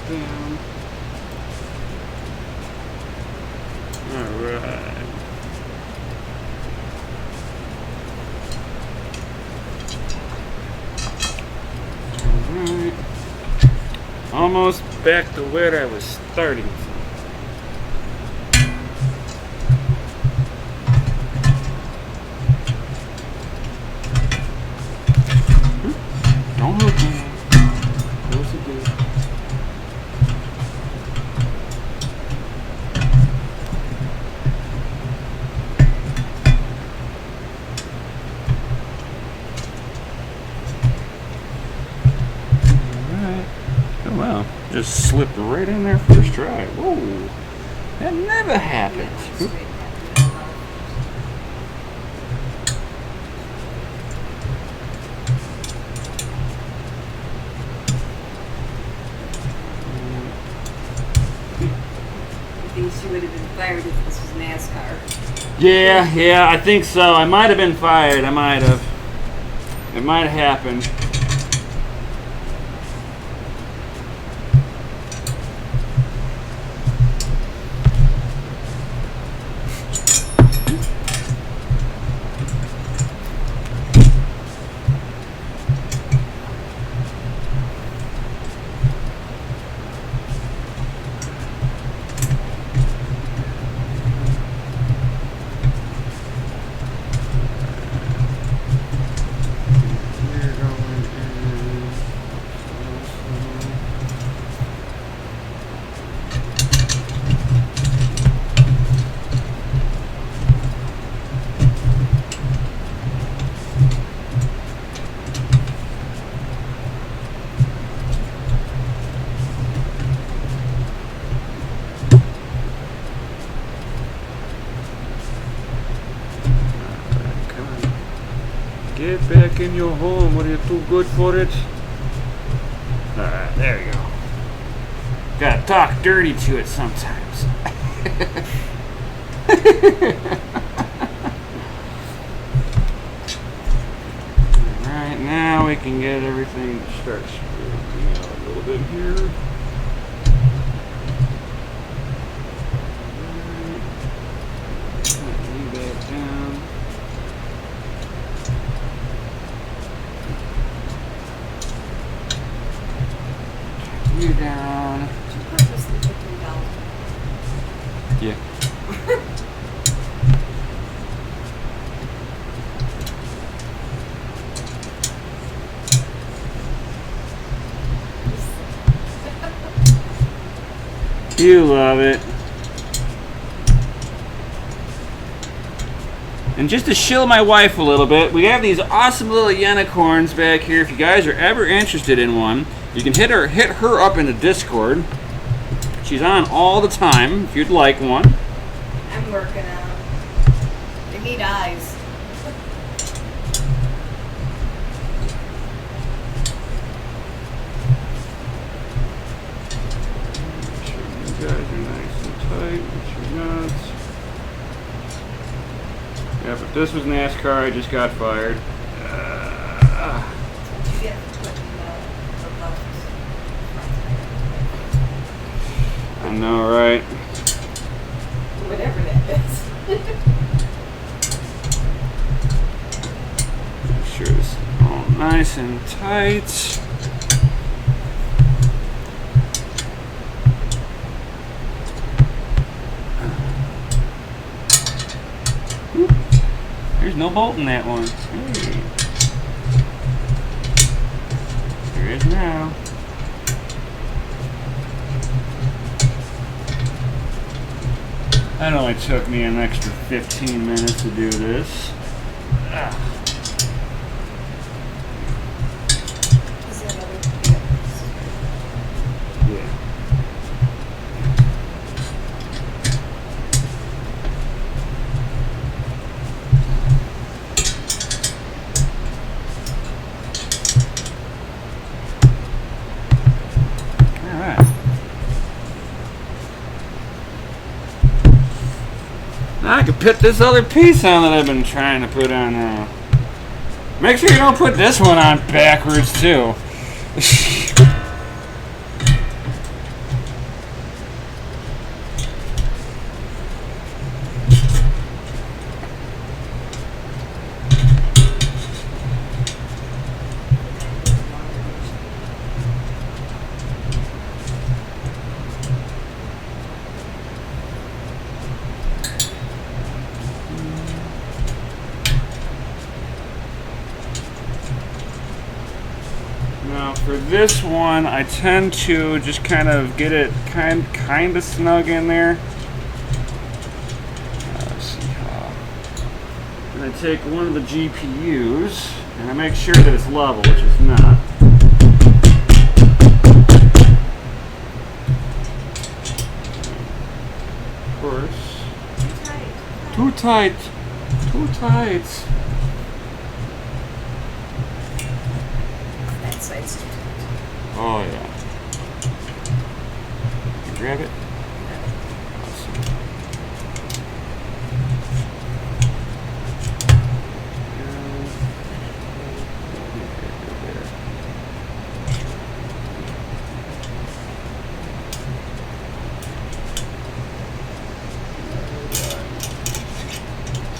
down. Alright. Alright. Almost back to where I was starting from. Don't look at me. Close the door. Alright. Oh wow. Just slipped right in there first try. Whoa. That never happens. Oop. She would have been fired if this was NASCAR. Yeah, I think so. I might have been fired. I might have. It might have happened. Get back in your home. Are you too good for it? Alright, there you go. Gotta talk dirty to it sometimes. Alright, now we can get everything to start smoothing out a little bit here. Leave that down. You down. Purposely took me down. Yeah. You love it. And just to shill my wife a little bit, we have these awesome little unicorns back here. If you guys are ever interested in one, you can hit her up in the Discord. She's on all the time if you'd like one. I'm working on them. They need eyes. Make sure you guys are nice and tight with your nuts. Yeah, but this was NASCAR. I just got fired. You get to put the buttons. I know, right? Whatever that is. Make sure it's all nice and tight. There's no bolt in that one. Hey. There is now. That only took me an extra 15 minutes to do this. Is that other? Yeah. I could put this other piece on that I've been trying to put on now. Make sure you don't put this one on backwards too. for this one, I tend to just kind of get it kind of snug in there. Let's see how. I'm gonna take one of the GPUs and I make sure that it's level, which it's not. Of course. Too tight. Too tight. That side's too tight. Oh yeah. You grab it. Awesome.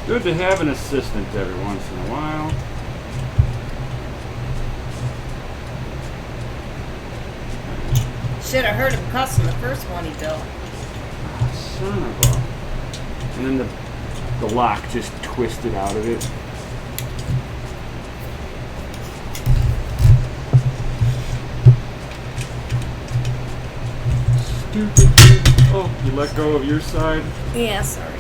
Good to have an assistant every once in a while. Should have heard him cussing the first one he built. Son of a... And then the lock just twisted out of it. Stupid. Oh, you let go of your side? Yeah, sorry.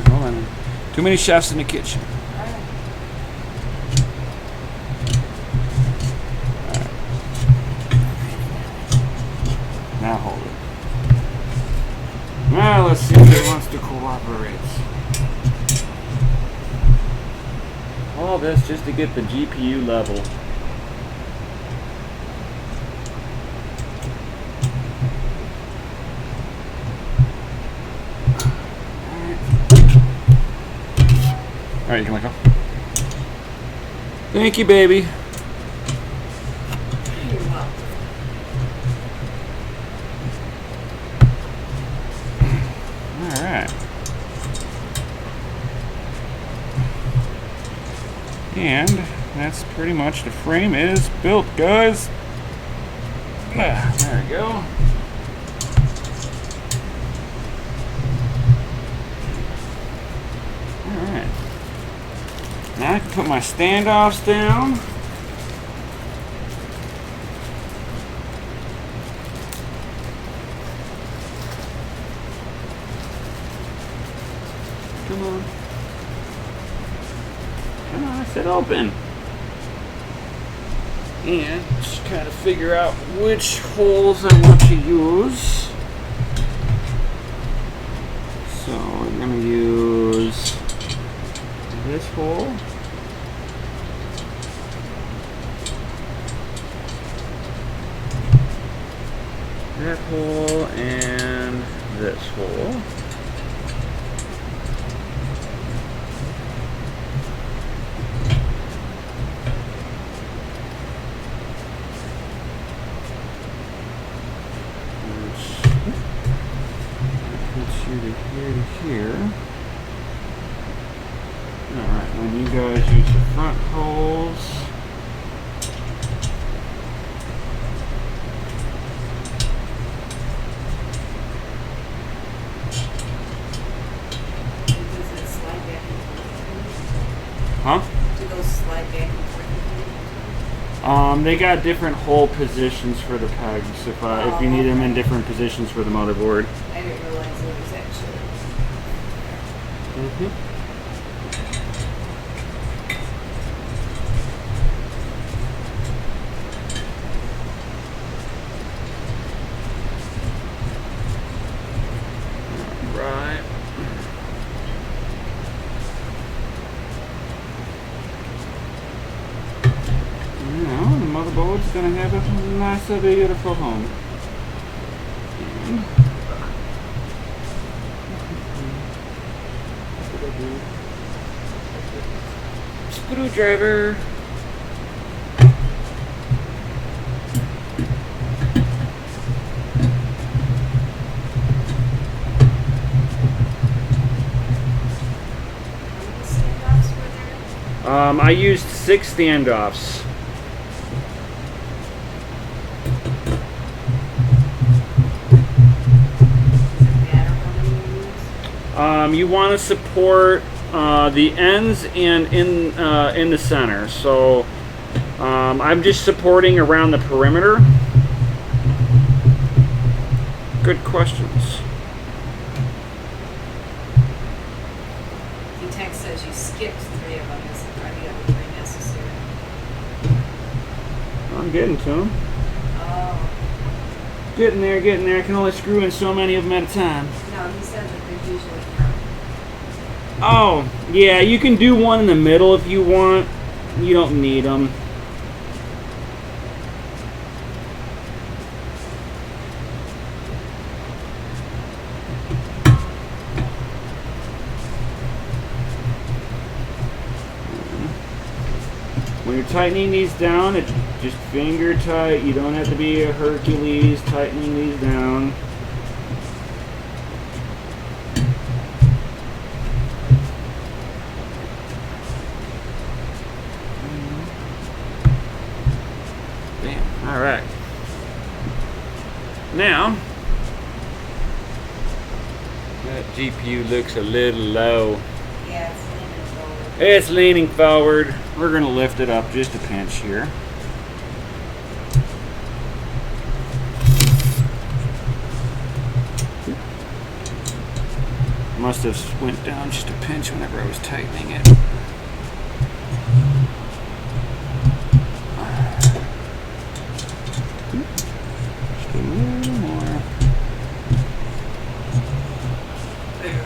Hold on. Too many chefs in the kitchen. Alright. Now hold it. Now let's see if it wants to cooperate. All this just to get the GPU level. Alright, you can let go. Thank you, baby. You're welcome. Alright. And that's pretty much the frame is built, guys. There we go. Alright. Now I can put my standoffs down. Come on. Come on, I said open. And just kind of figure out which holes I want to use. So we're going to use this hole. That hole and this hole. Puts you to here to here. Alright, when you guys use the front holes. Huh? Do those slide back and forth? They got different hole positions for the pegs. If you need them in different positions for the motherboard. I didn't realize it was actually. Right. Now the motherboard's gonna have a nice, beautiful home. And screwdriver. I used 6 standoffs. you want to support the ends and in the center. So I'm just supporting around the perimeter. Good questions. The text says you skipped 3 of them. Are the other 3 necessary? I'm getting to them. Oh. Getting there, getting there. I can only screw in so many of them at a time. No, he said that they're usually counted. Oh, yeah, you can do one in the middle if you want. You don't need them. When you're tightening these down, it's just finger tight. You don't have to be a Hercules tightening these down. Bam. All right. Now, that GPU looks a little low. Yeah, it's leaning forward. It's leaning forward. We're going to lift it up just a pinch here. Must have went down just a pinch whenever I was tightening it. Just a little more. There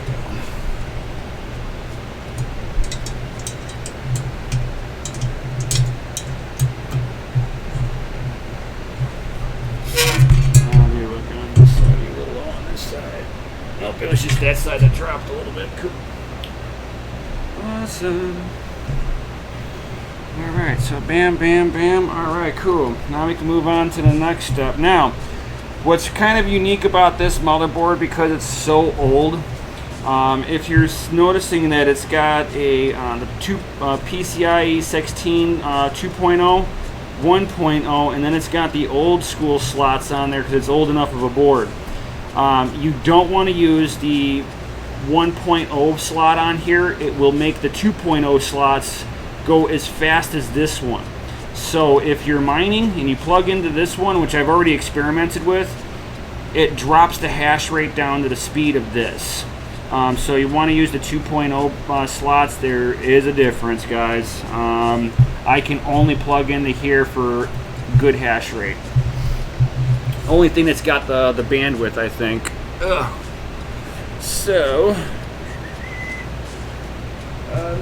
we go. Nope, it was just that side that dropped a little bit. Cool. Awesome. Alright, so bam, bam, bam. Alright, cool. Now we can move on to the next step. Now, what's kind of unique about this motherboard, because it's so old, if you're noticing that it's got a PCIe 16 2.0, 1.0, and then it's got the old school slots on there because it's old enough of a board. You don't want to use the 1.0 slot on here. It will make the 2.0 slots go as fast as this one. So if you're mining and you plug into this one, which I've already experimented with, it drops the hash rate down to the speed of this. So you want to use the 2.0 slots. There is a difference, guys. I can only plug into here for good hash rate. Only thing that's got the bandwidth, I think. Ugh. So,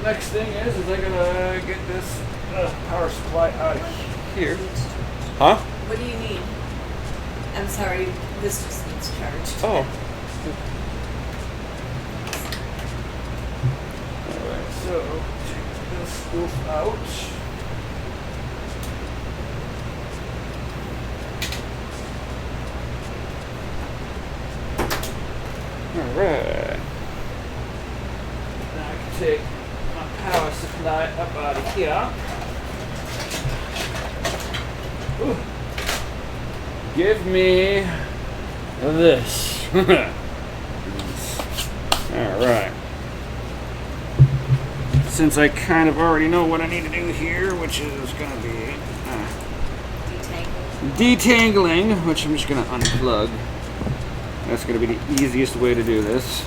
next thing is I gotta get this power supply out of here. Huh? What do you need? I'm sorry, this just needs charged. Oh. Alright, so take this stuff out. Alright. Now I can take my power supply up out of here. Ooh. Give me this. Alright. Since I kind of already know what I need to do here, which is going to be detangling, which I'm just going to unplug. That's going to be the easiest way to do this.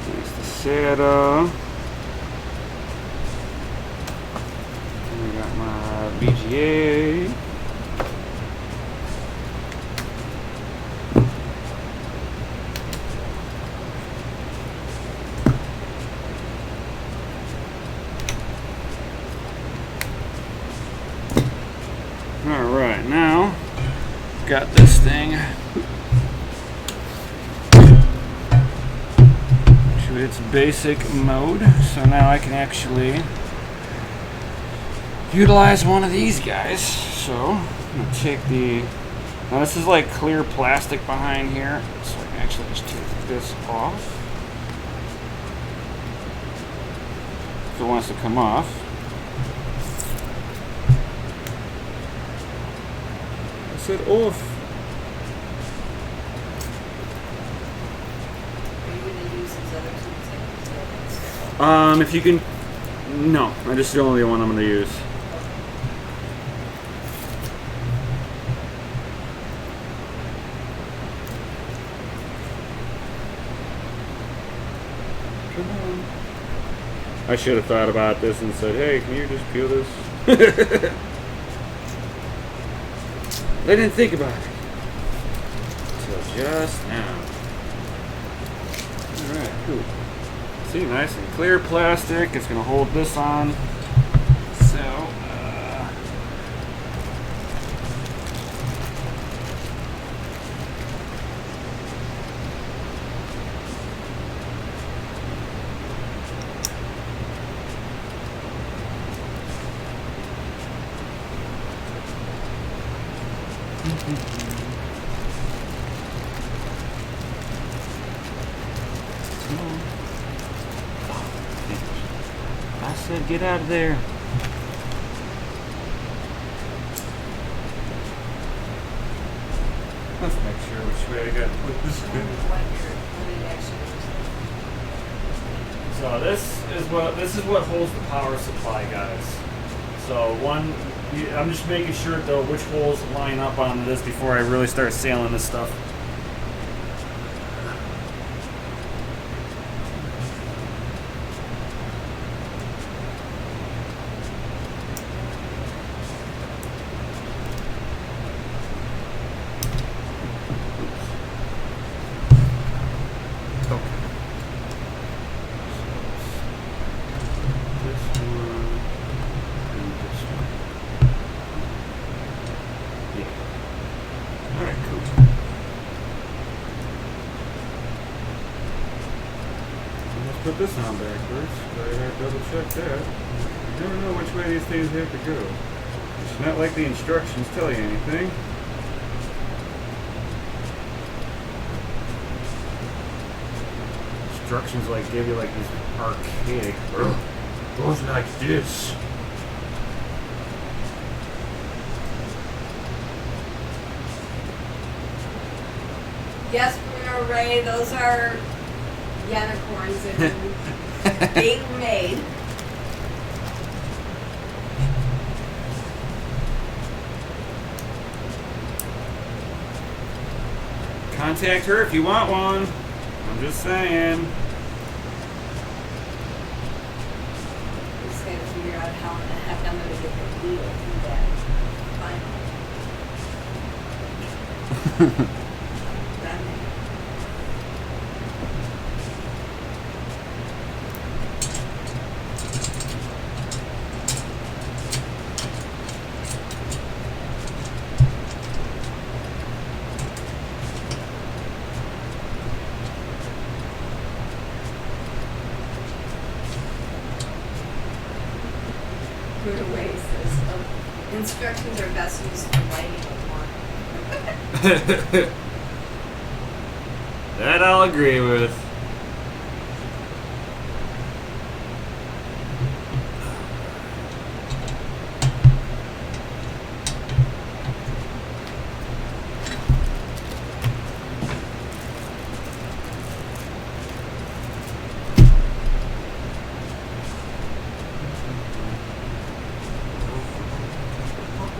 There's the SATA. And I got my VGA. Alright, now got this thing to its basic mode, so now I can actually utilize one of these guys. So I'm gonna take now this is like clear plastic behind here, so I can actually just take this off if it wants to come off. said off. Are you going to use these other tubes? If you can, no, this is the only one I'm going to use. Come on. I should have thought about this and said, hey, can you just peel this? I didn't think about it until just now. Alright, cool. See, nice and clear plastic. It's going to hold this on. So, I said get out of there. Let's make sure which way I got to put this in. So this is what holds the power supply, guys. So I'm just making sure though which holes line up on this before I really start sailing this stuff. Put this on backwards, but I gotta double check that. You never know which way these things have to go. It's not like the instructions tell you anything. Instructions like give you like this archaic, goes like this. Yes, Bruno Ray, those are unicorns that are being made. Contact her if you want one. I'm just saying. Just gotta figure out how in the heck I'm gonna get the needle through that. Finally. Instructions are best used for lighting a warning. That I'll agree with.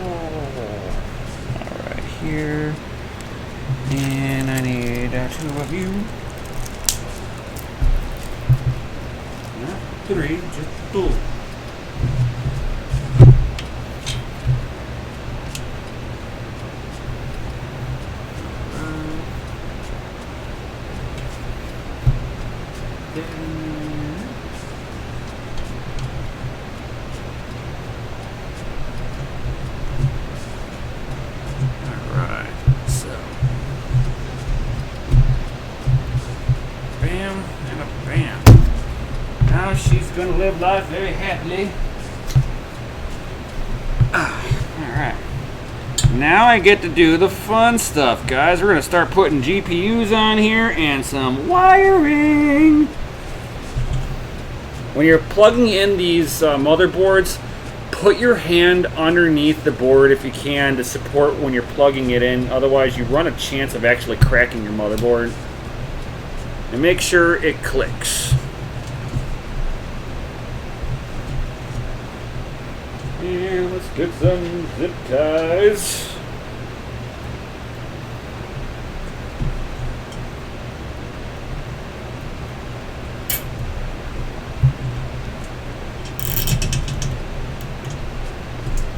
Alright, here. And I need two of you. Not three, just two. Gonna live life very happily. Alright. Now I get to do the fun stuff, guys. We're gonna start putting GPUs on here and some wiring. When you're plugging in these motherboards, put your hand underneath the board if you can to support when you're plugging it in. Otherwise, you run a chance of actually cracking your motherboard. And make sure it clicks. And let's get some zip ties.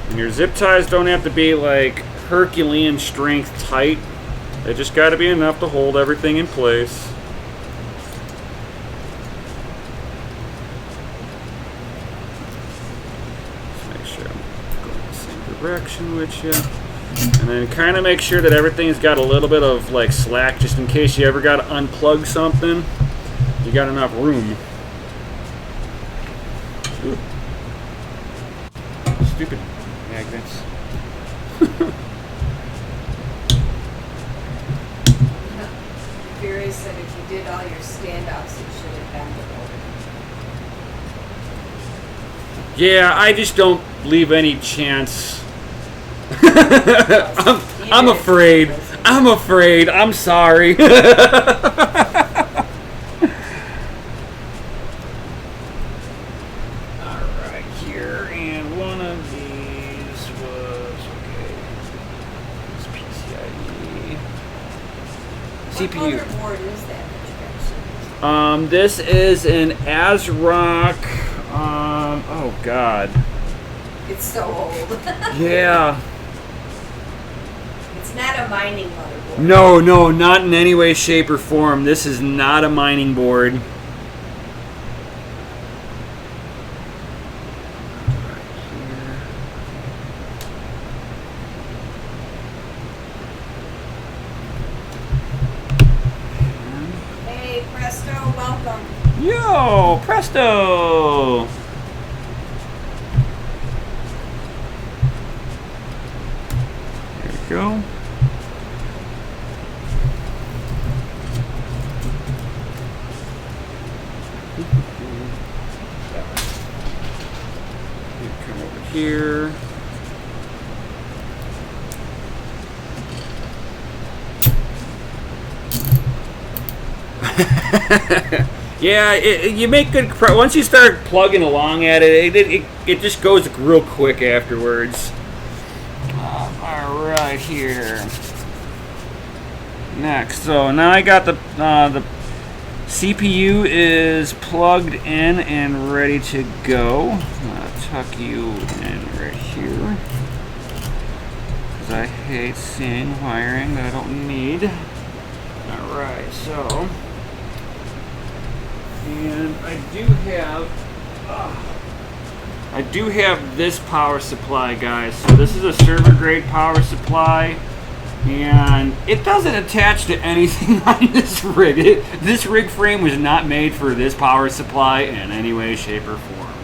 And your zip ties don't have to be like Herculean strength tight. They just got to be enough to hold everything in place. Let's make sure I'm going the same direction with you. And then kind of make sure that everything's got a little bit of like slack just in case you ever got to unplug something. You got enough room. Ooh. Stupid magnets. Fury said if you did all your stand-ups, you should have bent it over. Yeah, I just don't leave any chance. I'm afraid. I'm afraid. I'm sorry. Alright, here, and one of these was, okay, it's PCIe. CPU. What motherboard is that you got? This is an ASRock, oh god. It's so old. Yeah. It's not a mining motherboard. No, no, not in any way, shape, or form. This is not a mining board. Hey, Presto, welcome. Yo, presto! There we go. Come over here. Yeah, you make good. Once you start plugging along at it, it just goes real quick afterwards. All right, here. Next, so now I got the CPU is plugged in and ready to go. I'll tuck you in right here because I hate seeing wiring that I don't need. All right, so. And I do have this power supply, guys. So this is a server grade power supply, and it doesn't attach to anything on this rig. This rig frame was not made for this power supply in any way, shape, or form.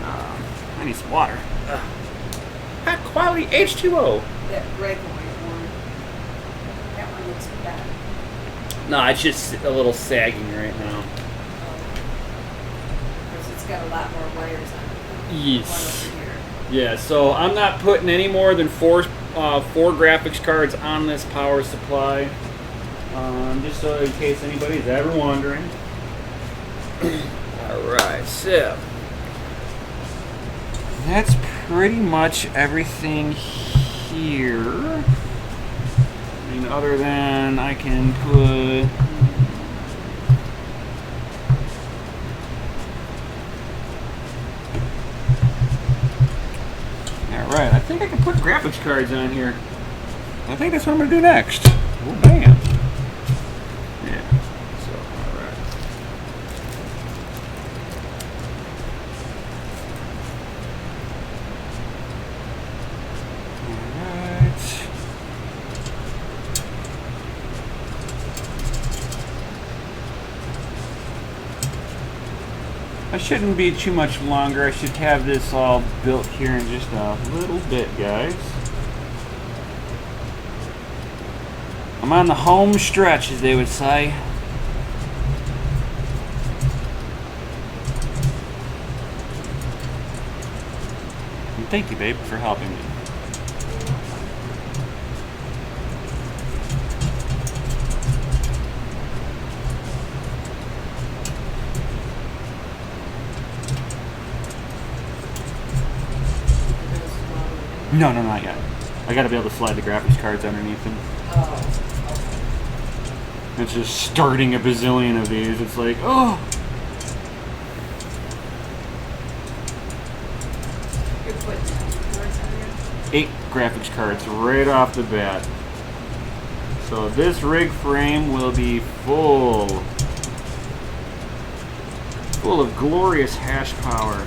I need some water. High quality H2O. That breakaway one. That one looks bad. No, it's just a little sagging right now. Because it's got a lot more wires on it. Yes. One over here. Yeah, so I'm not putting any more than four graphics cards on this power supply. Just so in case anybody's ever wondering. Alright, so that's pretty much everything here. I mean, other than I can put... Alright, I think I can put graphics cards on here. I think that's what I'm going to do next. Oh, bam. Yeah, so, alright. Alright. I shouldn't be too much longer. I should have this all built here in just a little bit, guys. I'm on the home stretch, as they would say. Thank you, babe, for helping me. No, not yet. I gotta be able to slide the graphics cards underneath them. Oh, It's just starting a bazillion of these. It's like, oh. you're putting words on there? 8 graphics cards right off the bat. So this rig frame will be full of glorious hash power.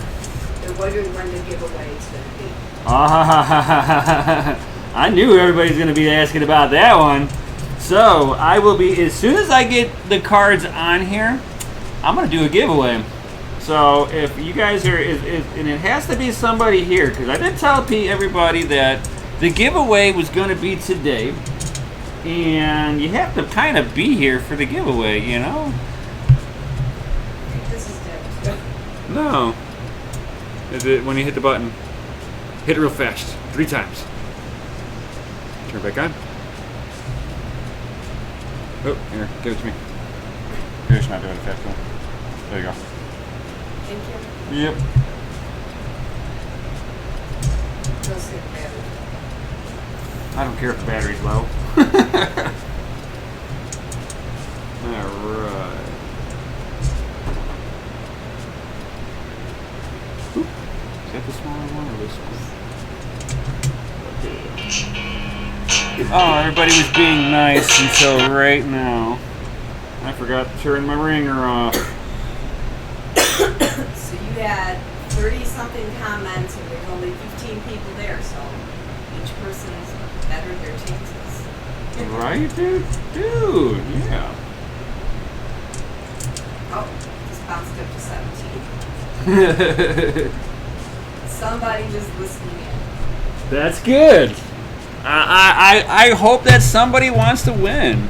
They're wondering when the giveaway is going to be. Ah, I knew everybody's going to be asking about that one. So I will be, as soon as I get the cards on here, I'm going to do a giveaway. So if you guys are, and it has to be somebody here, because I did tell everybody that the giveaway was going to be today. And you have to kind of be here for the giveaway, you know? This is dead. No. Is it when you hit the button? Hit it real fast. 3 times. Turn it back on. Oh, here, give it to me. You're just not doing it fast enough. There you go. Thank you. Yep. Go sit battery. I don't care if the battery's low. Alright. Is that the smaller one or this one? Oh, everybody was being nice until right now. I forgot to turn my ringer off. So you had 30-something comments, and there's only 15 people there, so each person's better their chances. Right, dude? Dude, yeah. Oh, just bounced up to 17. Somebody was listening in. That's good. I hope that somebody wants to win.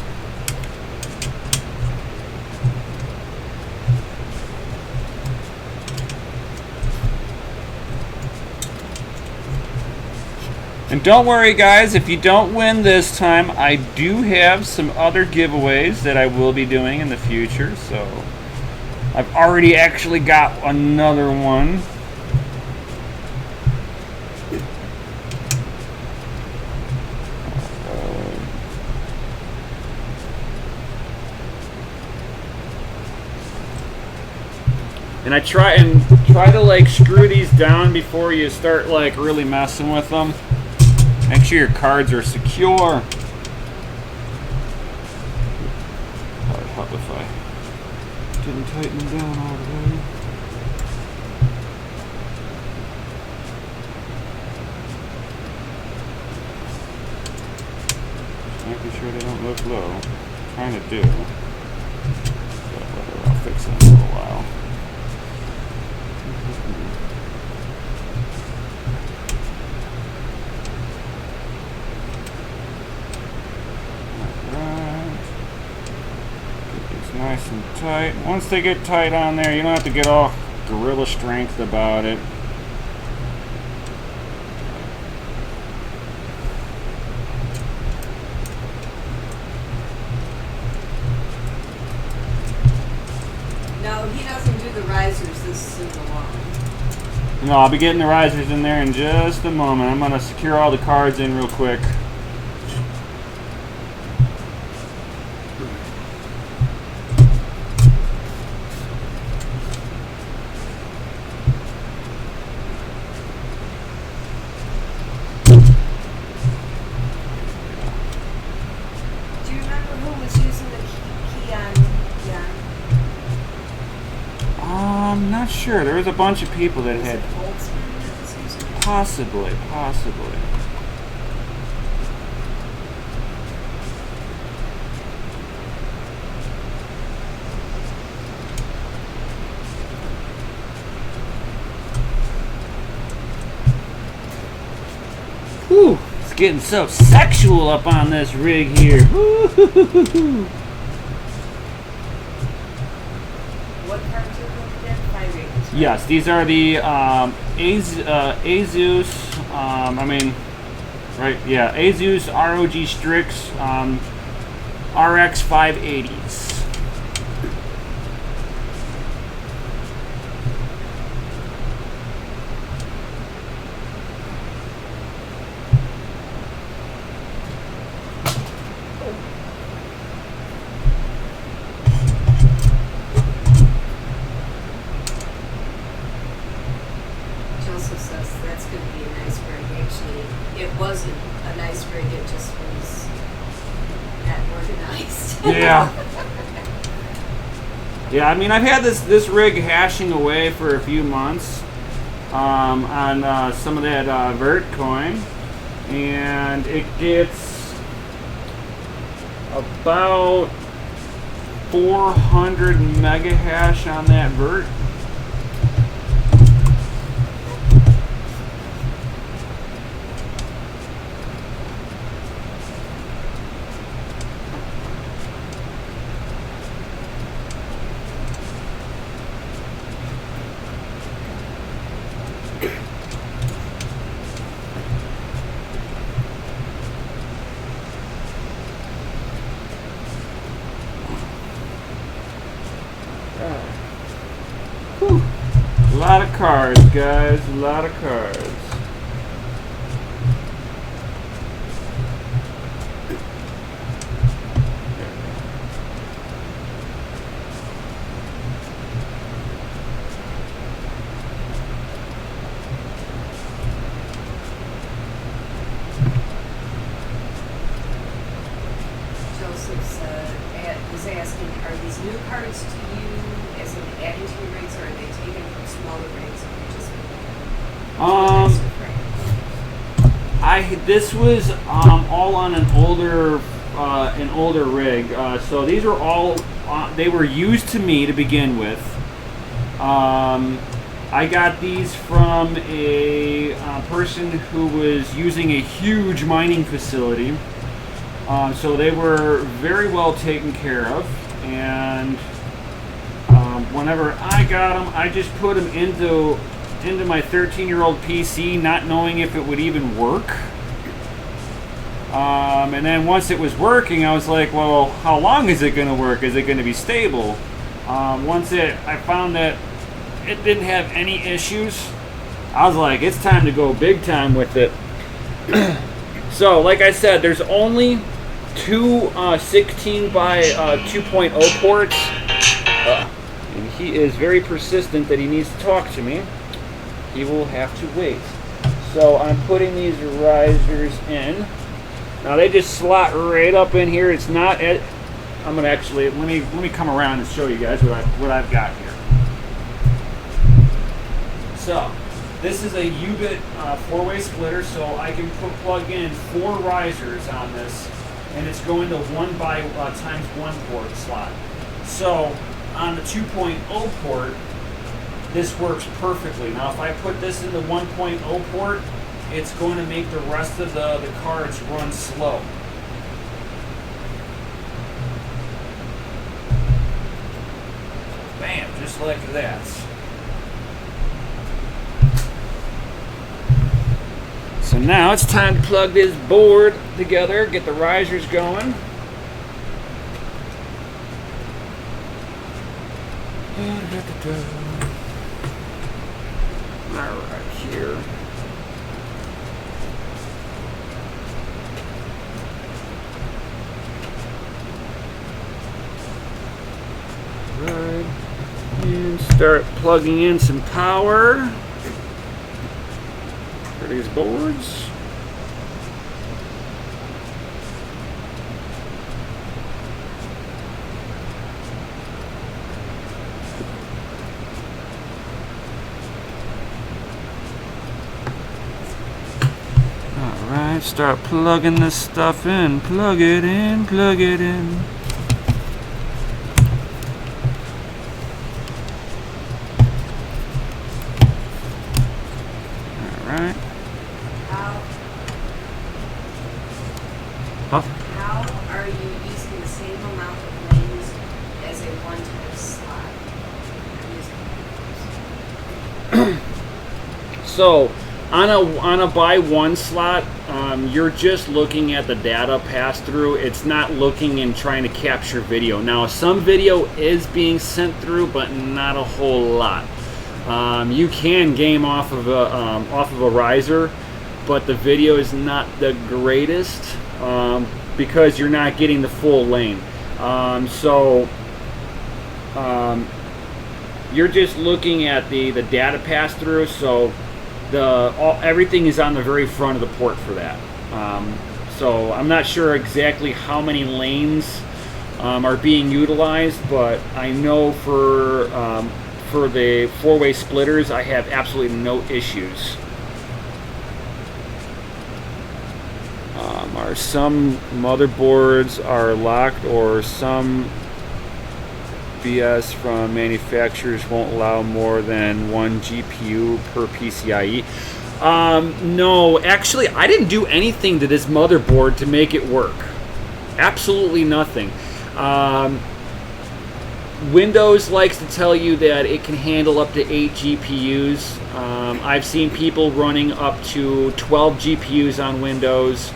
And don't worry, guys, if you don't win this time, I do have some other giveaways that I will be doing in the future. So I've already actually got another one. And I try to like screw these down before you start like really messing with them. Make sure your cards are secure. Probably help if I didn't tighten them down all the way. Just making sure they don't look low. Trying to do. But whatever, I'll fix them in a little while. Nice and tight. Once they get tight on there, you don't have to get all gorilla strength about it. No, he doesn't do the risers this soon along. No, I'll be getting the risers in there in just a moment. I'm going to secure all the cards in real quick. I'm not sure. There was a bunch of people that had possibly. Whew, it's getting so sexual up on this rig here. What cards are going to get? My rig is Yes, these are the Asus. Asus ROG Strix RX 580s. Joseph says that's going to be a nice rig. Actually, it wasn't a nice rig. It just was not organized. Yeah. Yeah, I mean, I've had this rig hashing away for a few months on some of that Vert coin, and it gets about 400 mega hash on that Vert. Whew. A lot of cards, guys. A lot of cards. Joseph was asking, are these new cards to you as in adding to your rigs, or are they taken from smaller rigs and you're just This was all on an older rig. So these were all they were used to me to begin with. I got these from a person who was using a huge mining facility. So they were very well taken care of, and whenever I got them, I just put them into my 13-year-old PC, not knowing if it would even work. And then once it was working, I was like, well, how long is it going to work? Is it going to be stable? I found that it didn't have any issues, I was like, it's time to go big time with it. So, like I said, there's only two 16 by 2.0 ports. And he is very persistent that he needs to talk to me. He will have to wait. So I'm putting these risers in. Now they just slot right up in here. It's not. I'm gonna actually let me come around and show you guys what I've got here. So this is a U-bit 4-way splitter, so I can plug in 4 risers on this, and it's going to 1 by times 1 port slot. So on the 2.0 port, this works perfectly. Now if I put this in the 1.0 port, it's going to make the rest of the cards run slow. Bam, just like that. So now it's time to plug this board together, get the risers going. Alright, here. Right. And start plugging in some power for these boards. Alright, start plugging this stuff in. Plug it in, plug it in. Alright. How are you using the same amount of lanes as a one-time slot? So on a buy one slot, you're just looking at the data pass through. It's not looking and trying to capture video. Now some video is being sent through, but not a whole lot. You can game off of a riser, but the video is not the greatest because you're not getting the full lane. You're just looking at the data pass through. So everything is on the very front of the port for that. So I'm not sure exactly how many lanes are being utilized, but I know for the four-way splitters, I have absolutely no issues. Are some motherboards are locked, or some BS from manufacturers won't allow more than one GPU per PCIe? No, actually, I didn't do anything to this motherboard to make it work. Absolutely nothing. Windows likes to tell you that it can handle up to 8 GPUs. I've seen people running up to 12 GPUs on Windows.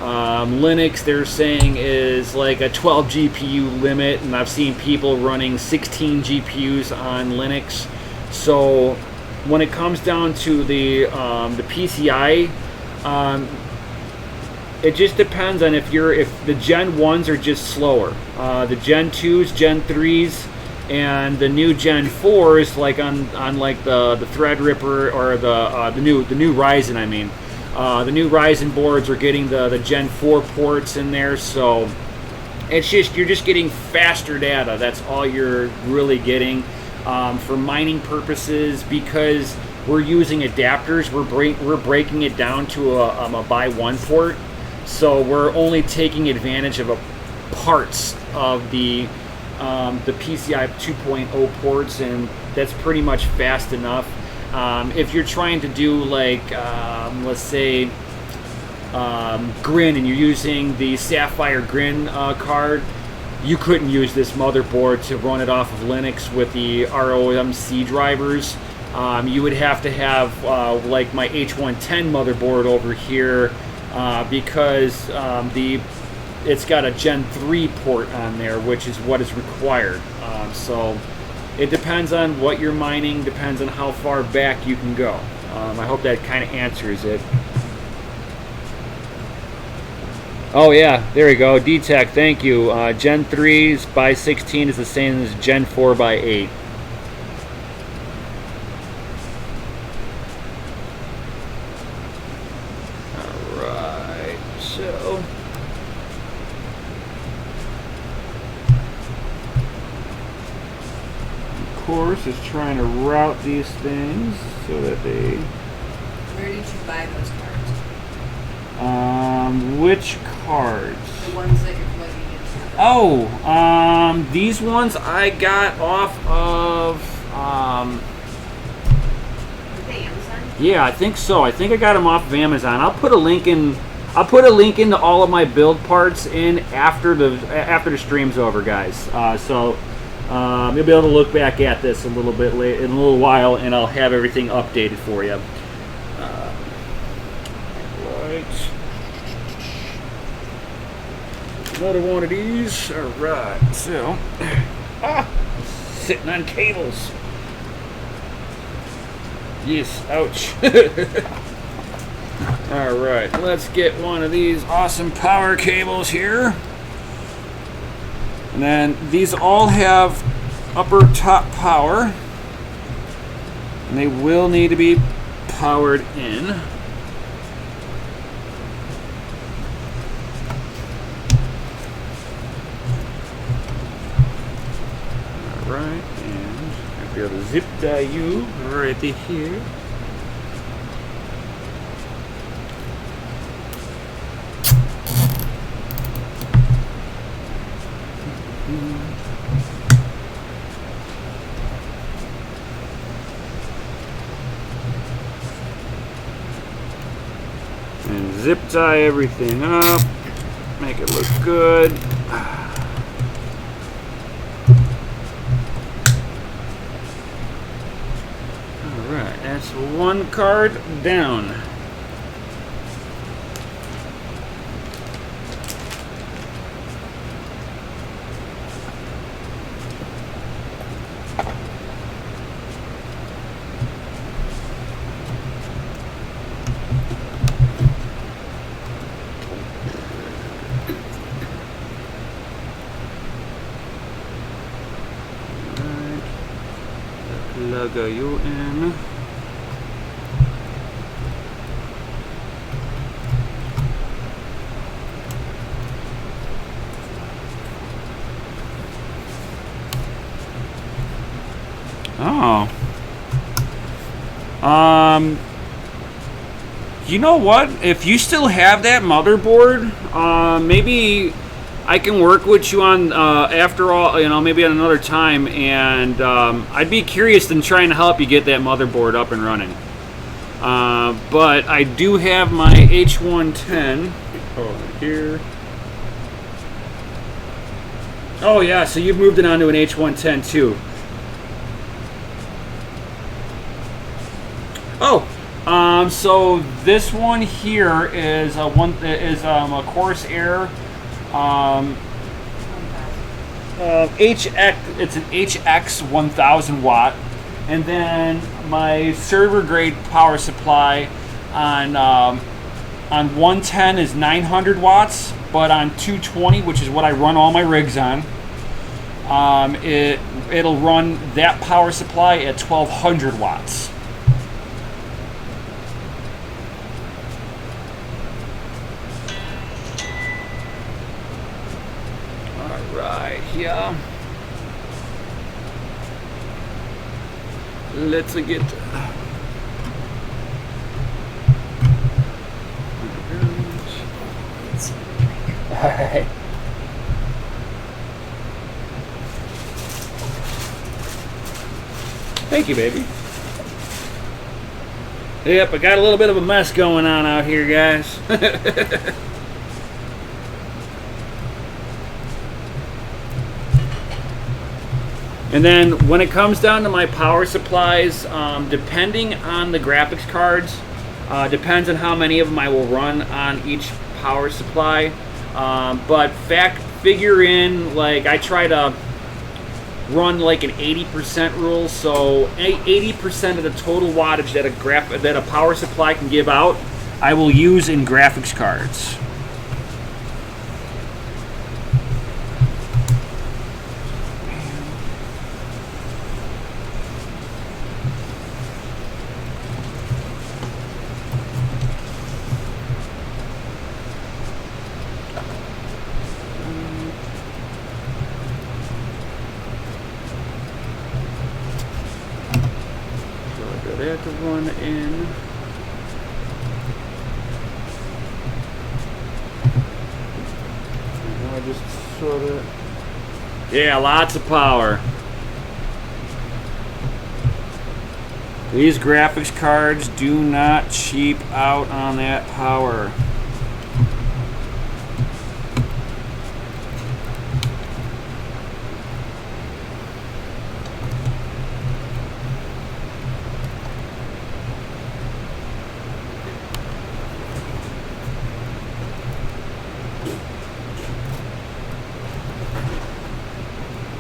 Linux, they're saying, is like a 12 GPU limit, and I've seen people running 16 GPUs on Linux. So when it comes down to the PCI, it just depends on if the Gen 1s are just slower. The Gen 2s, Gen 3s, and the new Gen 4s, like on like the Threadripper or the new Ryzen, I mean. The new Ryzen boards are getting the Gen 4 ports in there, so you're just getting faster data. That's all you're really getting. For mining purposes, because we're using adapters, we're breaking it down to a by one port. So we're only taking advantage of parts of the PCI 2.0 ports, and that's pretty much fast enough. If you're trying to do like, let's say, Grin, and you're using the Sapphire Grin card, you couldn't use this motherboard to run it off of Linux with the ROMC drivers. You would have to have like my H110 motherboard over here, because it's got a Gen 3 port on there, which is what is required. So it depends on what you're mining, depends on how far back you can go. I hope that kind of answers it. Oh yeah, there we go. D-Tech, thank you. Gen 3s by 16 is the same as Gen 4 by 8. Alright, so of course is trying to route these things so that they... Where did you buy those cards? Which cards? The ones that you're plugging into. Oh, these ones I got off of, Are they Amazon? yeah, I think so. I think I got them off of Amazon. I'll put a link in. I'll put a link into all of my build parts in after the stream's over, guys. So you'll be able to look back at this a little bit later, in a little while, and I'll have everything updated for you. Right. Another one of these. All right. So, sitting on cables. Yes. Ouch. All right. Let's get one of these awesome power cables here. And then these all have upper top power, and they will need to be powered in. Alright, and I'll be able to zip tie you right here. And zip tie everything up, make it look good. Alright. That's one card down. Plug you in. Oh. You know what? If you still have that motherboard, maybe I can work with you on after all, you know, maybe at another time, and I'd be curious in trying to help you get that motherboard up and running. But I do have my H110 over here. Oh yeah, so you've moved it onto an H110 too. Oh, so this one here is a Corsair HX. It's an HX 1000 watt, and then my server grade power supply on 110 is 900 watts, but on 220, which is what I run all my rigs on, it'll run that power supply at 1200 watts. Yeah. Let's get. Alright. Thank you, baby. Yep, I got a little bit of a mess going on out here, guys. And then when it comes down to my power supplies, depending on the graphics cards, depends on how many of them I will run on each power supply. But figure in, like, I try to run like an 80% rule, so 80% of the total wattage that a power supply can give out, I will use in graphics cards. That to run in. And I just sort of, yeah, lots of power. These graphics cards do not cheap out on that power.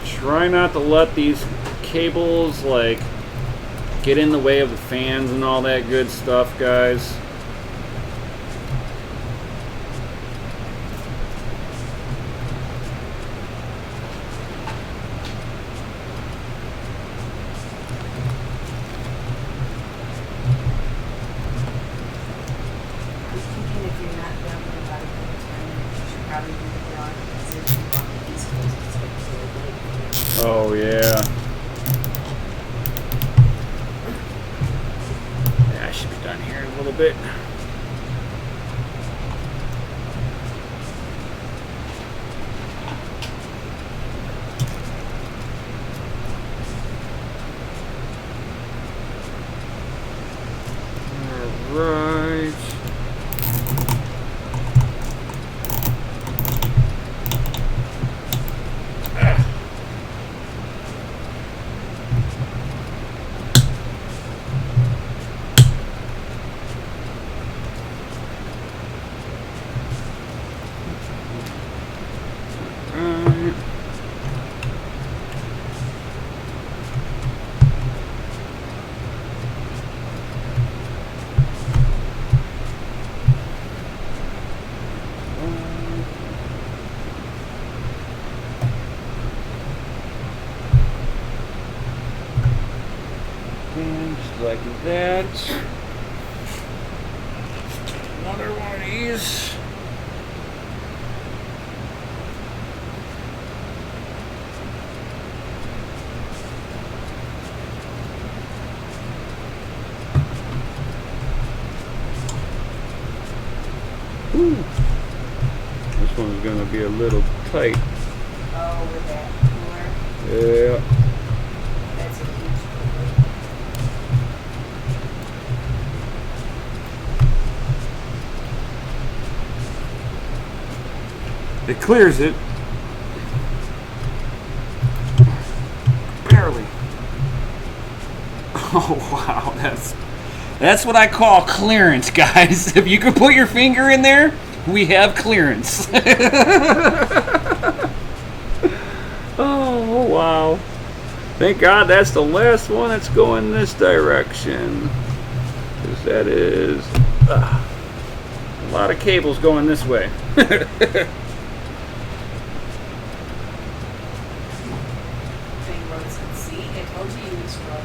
Try not to let these cables like get in the way of the fans and all that good stuff, guys. Oh yeah. Yeah, I should be done here in a little bit. All right. like that. Another one of these. Ooh. This one's gonna be a little tight. Oh, with that cooler. Yeah. That's a huge cooler. It clears it. Barely. Oh wow, that's what I call clearance, guys. If you can put your finger in there, we have clearance. Oh wow. Thank God that's the last one that's going this direction. Because that is a lot of cables going this way. Thing roads and see. I told you would struggle.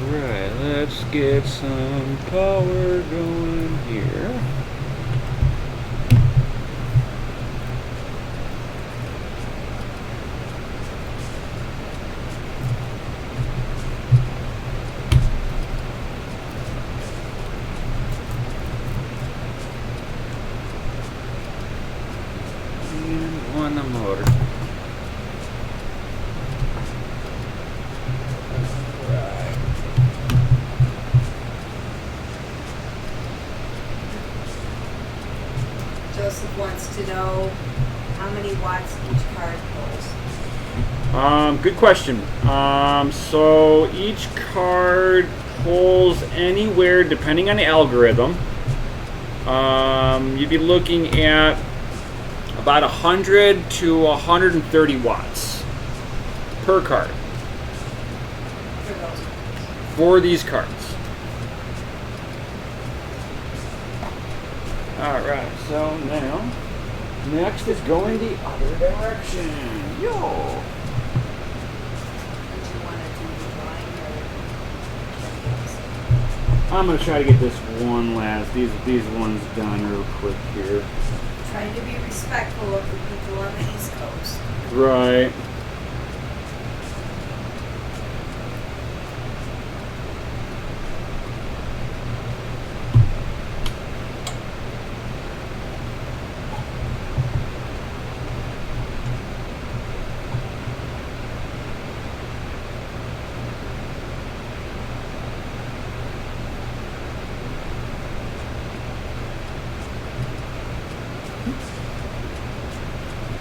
Alright, let's get some power going here. And on the motor. Joseph wants to know how many watts each card pulls. Good question. So each card pulls anywhere, depending on the algorithm. You'd be looking at about 100 to 130 watts per card For those cards. for these cards. Alright, so now, next is going the other direction. Yo! Did you want to do the drawing or? I'm going to try to get this one last, these ones done real quick here. Trying to be respectful of the people on the East Coast. Right.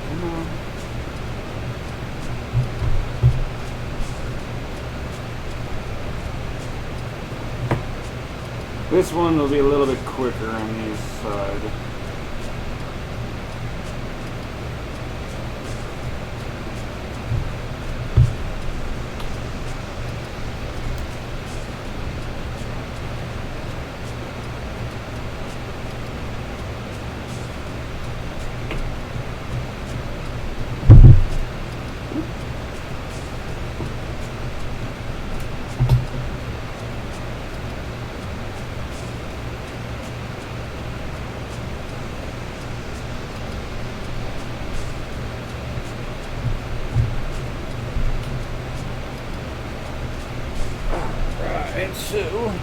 Come on. This one will be a little bit quicker on this side. Alright, so alright.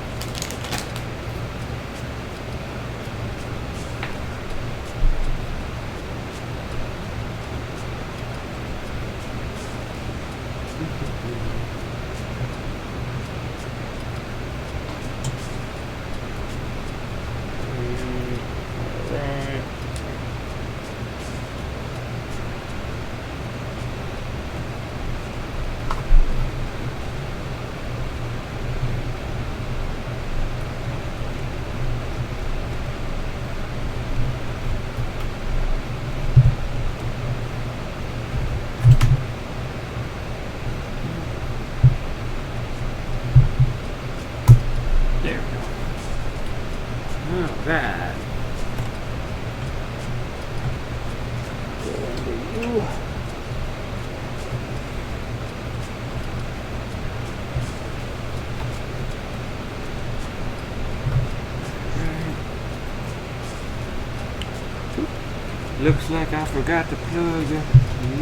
Looks like I forgot to plug you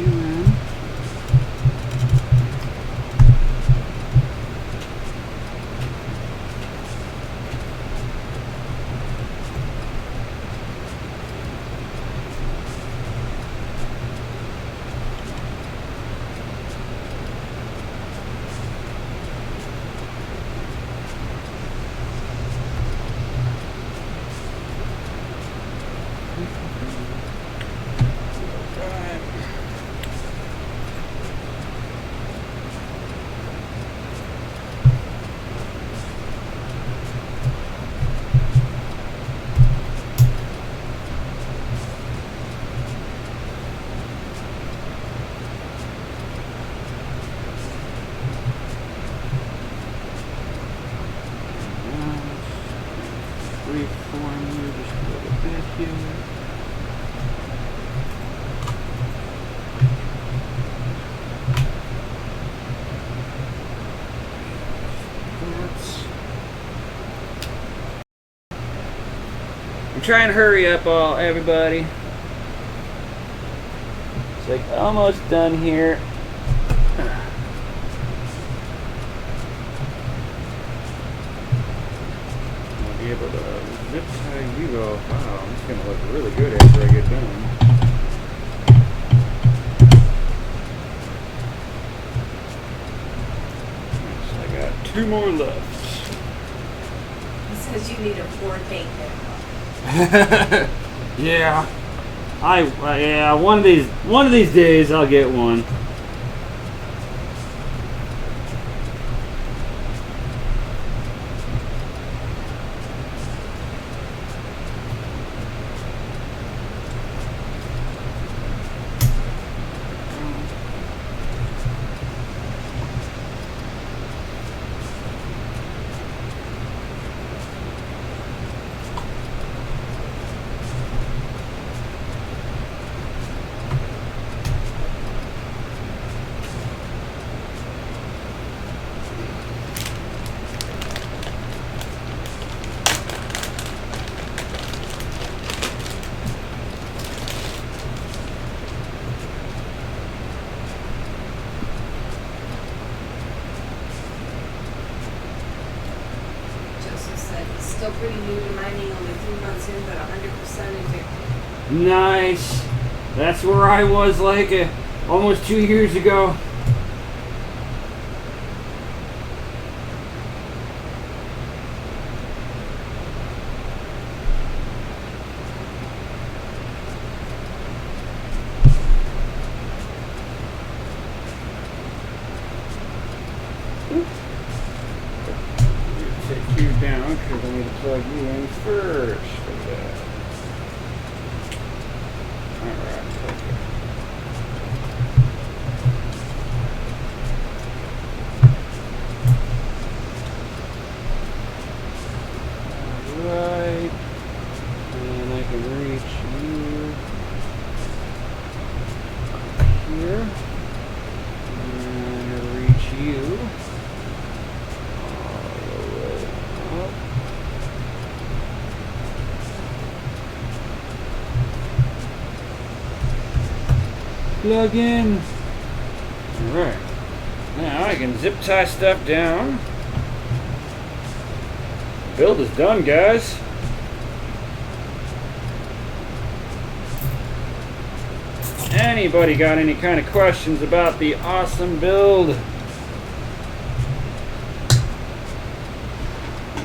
in. Reform here just a little bit here. I'm trying to hurry up, everybody. It's like almost done here. I'll be able to zip tie you off. Wow, it's gonna look really good after I get done. So I got 2 more left. He says you need a 4K camera. Yeah, yeah. One of these days I'll get one. Still pretty new to mining, only 3 months in, but 100% addicted. Nice. That's where I was like almost 2 years ago. Take you down because I need to plug you in first. Alright, okay. Alright. And I can reach you here. And reach you. Plug in. Alright. Now I can zip tie stuff down. Build is done, guys. Anybody got any kind of questions about the awesome build?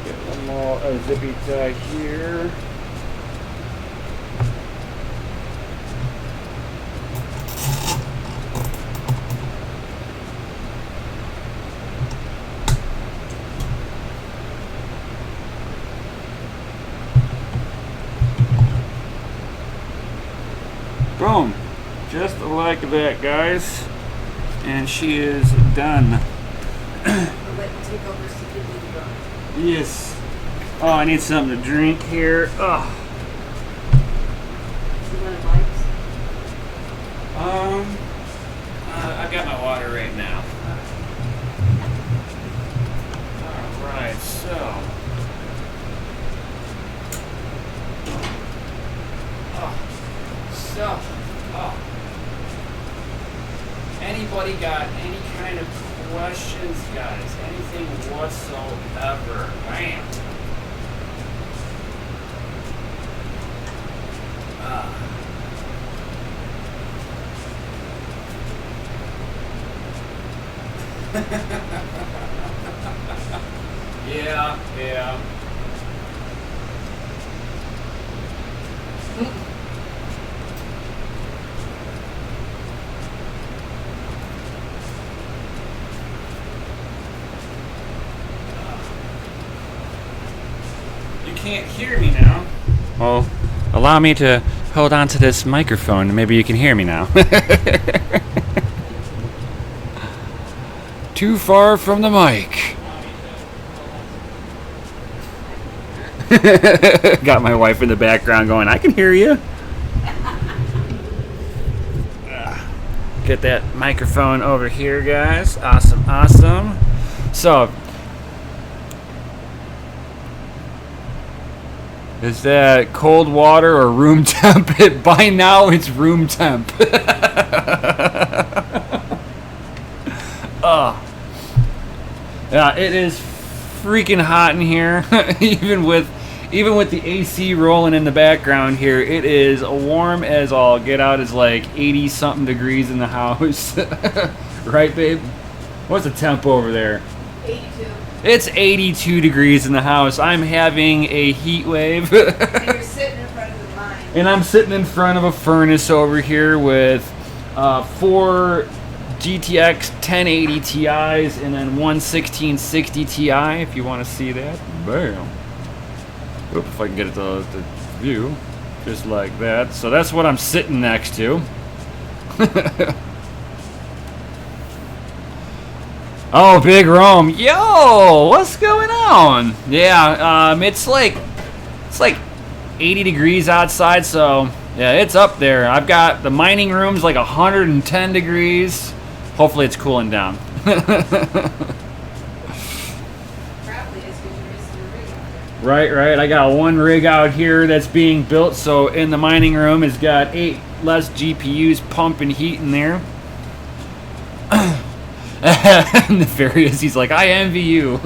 Get one more zippy tie here. Boom. Just like that, guys. And she is done. I'll let you take over so you can go. Yes. Oh, I need something to drink here. Oh. You want wipes? I've got my water right now. Alright, so. stuff. Oh. Anybody got any kind of questions, guys? Anything whatsoever? Bam. Yeah, yeah. You can't hear me now. Well, allow me to hold on to this microphone and maybe you can hear me now. Too far from the mic. Got my wife in the background going, I can hear you. Get that microphone over here, guys. Awesome, awesome. So, is that cold water or room temp? By now, it's room temp. Oh. Yeah, it is freaking hot in here. even with the AC rolling in the background here, it is warm as all get out. It's like 80 something degrees in the house. Right, babe? What's the temp over there? 82. It's 82 degrees in the house. I'm having a heat wave. And you're sitting in front of the mine. And I'm sitting in front of a furnace over here with 4 GTX 1080 Ti's and then one 1660 Ti, if you want to see that. Bam. Oop, if I can get it to view. Just like that. So that's what I'm sitting next to. Oh, Big Rome. Yo, what's going on? Yeah, it's like 80 degrees outside, so yeah, it's up there. I've got the mining room's like 110 degrees. Hopefully it's cooling down. Probably is because you're missing your rig out there. Right. I got one rig out here that's being built, so in the mining room it's got 8 less GPUs pumping heat in there. Nefarious, he's like, I envy you.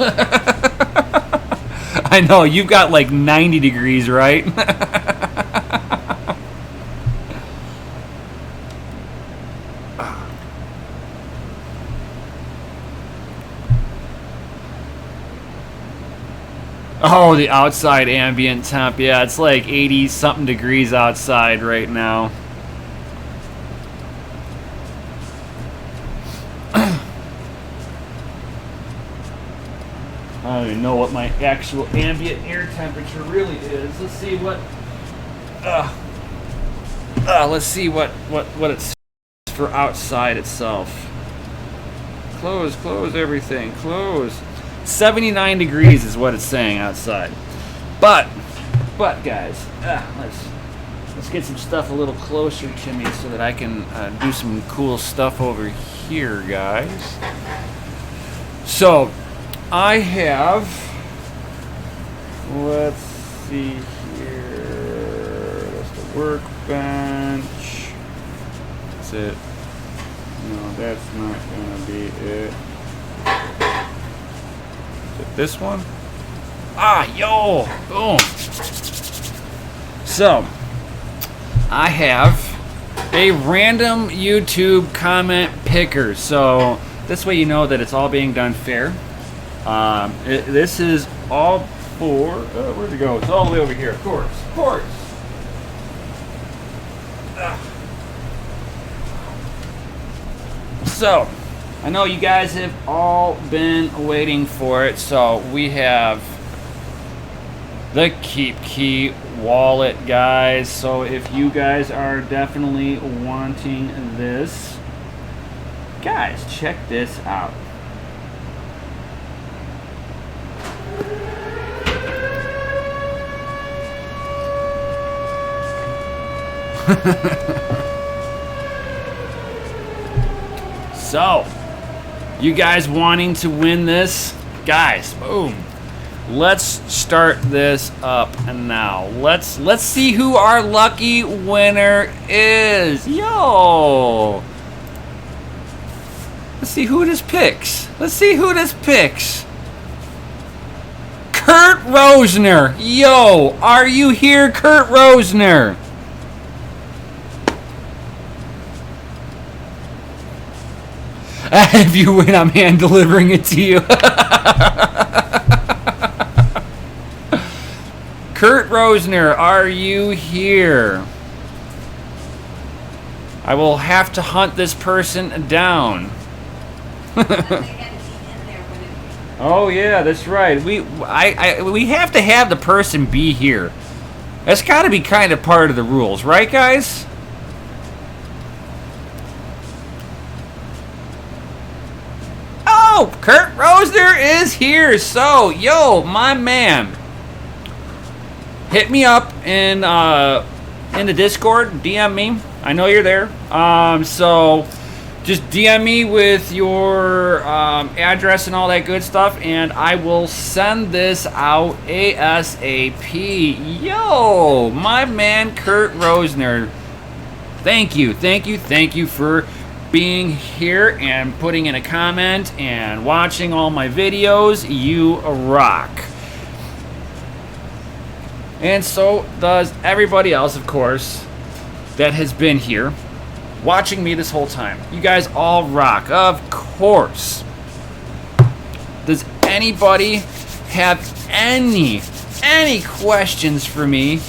I know, you've got like 90 degrees, right? Oh, the outside ambient temp. Yeah, it's like 80 something degrees outside right now. I don't even know what my actual ambient air temperature really is. Let's see what let's see what it's for outside itself. Close everything. Close. 79 degrees is what it's saying outside. But guys, let's get some stuff a little closer to me so that I can do some cool stuff over here, guys. So I have, let's see here, that's the workbench. That's it. No, that's not gonna be it. Is it this one? Ah, yo, boom. So, I have a random YouTube comment picker. So, this way you know that it's all being done fair. This is all for, where'd it go? It's all the way over here, of course. So, I know you guys have all been waiting for it, so we have the Keep Key wallet, guys. So if you guys are definitely wanting this, guys, check this out. So, you guys wanting to win this? Guys, boom. let's start this up now. Let's see who our lucky winner is. Yo. Let's see who this picks. Let's see who this picks. Kurt Rosner. Yo, are you here, Kurt Rosner? If you win, I'm hand delivering it to you. Kurt Rosner, are you here? I will have to hunt this person down. Oh yeah, that's right. We have to have the person be here. That's got to be kind of part of the rules, right, guys? Oh, Kurt Rosner is here. So, yo, my man, hit me up in the Discord. DM me. I know you're there. So just DM me with your address and all that good stuff, and I will send this out ASAP. Yo, my man Kurt Rosner, thank you for being here and putting in a comment and watching all my videos. You rock. And so does everybody else, of course, that has been here watching me this whole time. You guys all rock, of course. Does anybody have any questions for me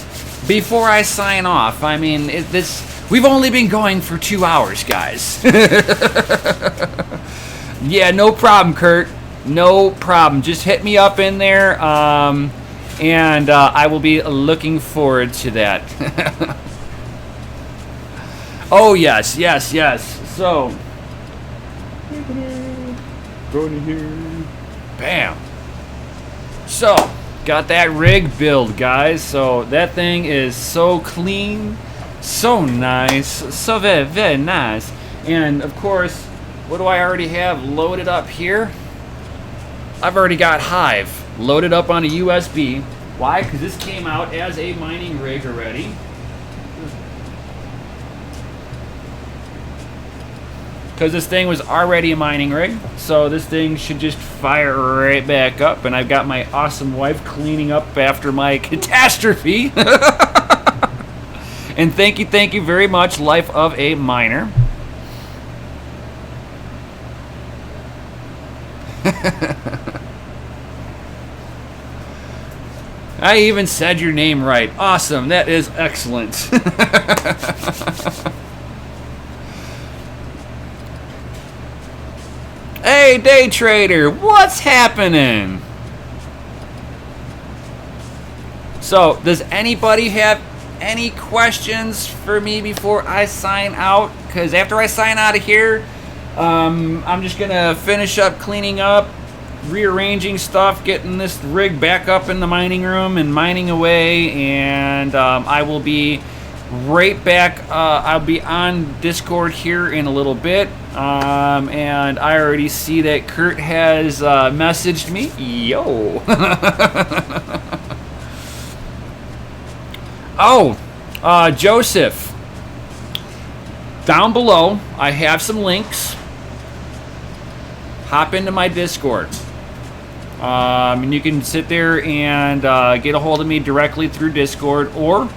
before I sign off? I mean, we've only been going for 2 hours, guys. Yeah, no problem, Kurt. No problem. Just hit me up in there, and I will be looking forward to that. Oh, yes. So, go in here. Bam. So, got that rig build, guys. So, that thing is so clean, so nice, so very, very nice. And, of course, what do I already have loaded up here? I've already got Hive loaded up on a USB. Why? Because this came out as a mining rig already. Because this thing was already a mining rig, so this thing should just fire right back up, and I've got my awesome wife cleaning up after my catastrophe. And thank you very much, Life of a Miner. I even said your name right. Awesome, that is excellent. Hey, day trader, what's happening? So, does anybody have any questions for me before I sign out? Because after I sign out of here, I'm just going to finish up cleaning up, rearranging stuff, getting this rig back up in the mining room and mining away, and I will be right back. I'll be on Discord here in a little bit, and I already see that Kurt has messaged me. Yo. Oh, Joseph, down below I have some links. Hop into my Discord, and you can sit there and get a hold of me directly through Discord, or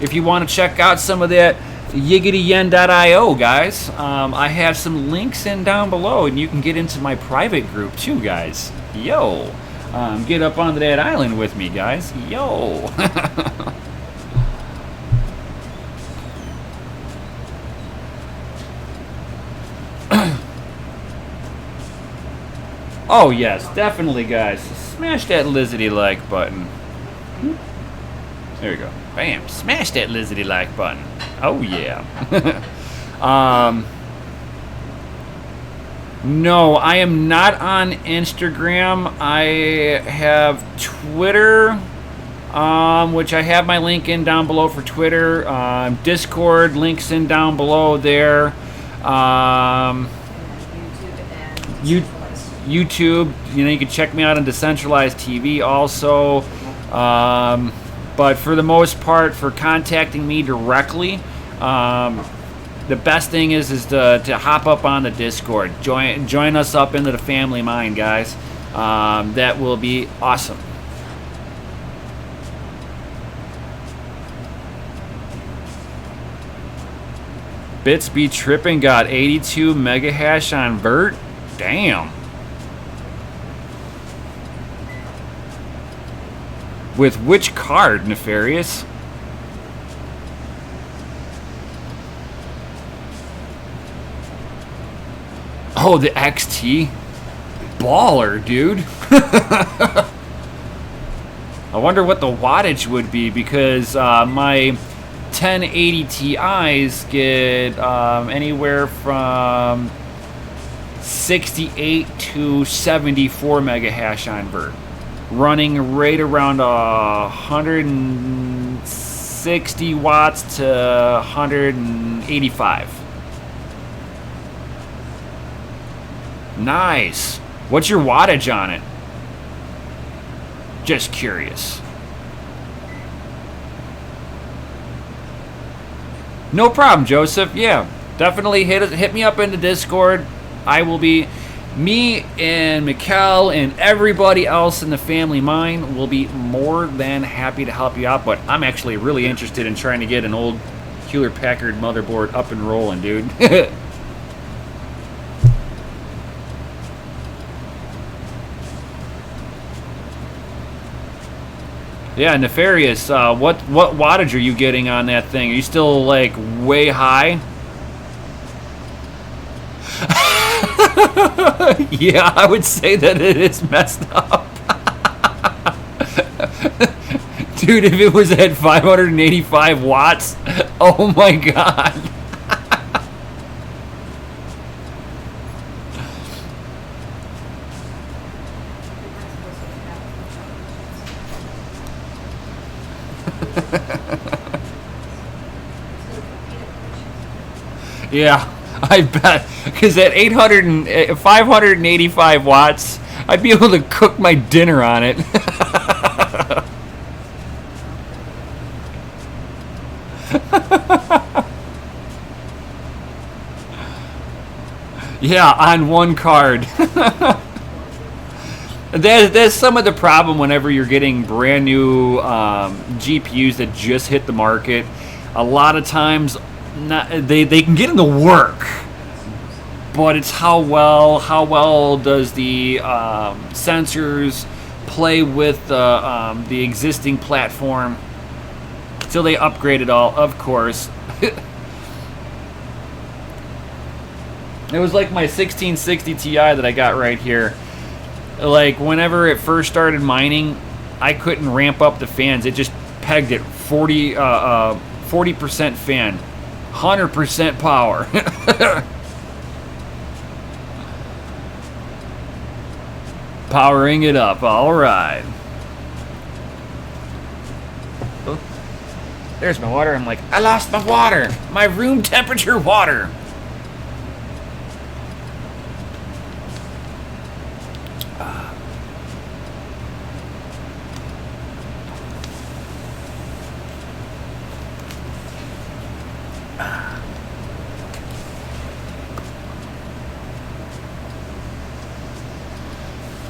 if you want to check out some of that yiggityyen.io, guys, I have some links in down below, and you can get into my private group too, guys. Yo, get up onto that island with me, guys. Yo. Oh yes, definitely, guys. Smash that lizardy like button. There you go. Bam. Smash that lizardy like button. Oh yeah. No, I am not on Instagram. I have Twitter, which I have my link in down below for Twitter. Discord, links in down below there. YouTube. You know, you can check me out on Decentralized TV also. But for the most part, for contacting me directly, the best thing is to hop up on the Discord. Join us up into the family mind, guys. That will be awesome. Bits be tripping got 82 mega hash on Vert. Damn. With which card, Nefarious? Oh, the XT? Baller, dude. I wonder what the wattage would be, because my 1080 Ti's get anywhere from 68 to 74 mega hash on Vert, running right around 160 watts to 185. Nice. What's your wattage on it? Just curious. No problem, Joseph. Yeah, definitely hit me up in the Discord. I will be, me and Mikkel and everybody else in the family mine will be more than happy to help you out. But I'm actually really interested in trying to get an old Hewlett Packard motherboard up and rolling, dude. Yeah, Nefarious, what wattage are you getting on that thing? Are you still, like, way high? Yeah, I would say that it is messed up. Dude, if it was at 585 watts, oh my god. Yeah, I bet. Because at 585 watts, I'd be able to cook my dinner on it. Yeah, on one card. That's some of the problem whenever you're getting brand new GPUs that just hit the market. A lot of times, they can get into work, but it's how well does the sensors play with the existing platform until they upgrade it all, of course. It was like my 1660 Ti that I got right here. Like, whenever it first started mining, I couldn't ramp up the fans. It just pegged it 40% fan, 100% power. Powering it up. All right. Oh, there's my water. I'm like, I lost my water. My room temperature water.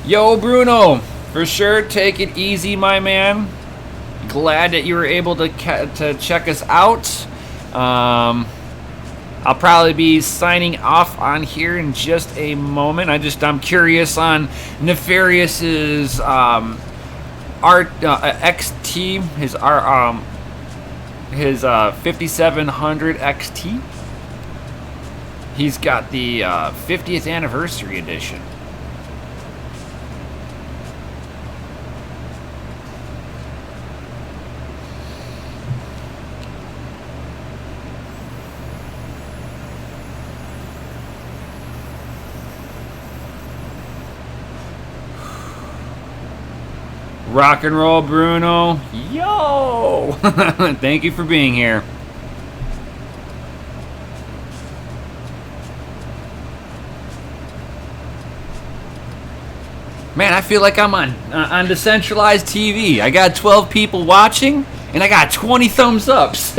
Yo, Bruno, for sure, take it easy, my man. Glad that you were able to check us out. I'll probably be signing off on here in just a moment. I'm curious on Nefarious's XT, his 5700 XT. He's got the 50th anniversary edition. Rock and roll, Bruno. Yo! Thank you for being here. Man, I feel like I'm on decentralized TV. I got 12 people watching, and I got 20 thumbs ups.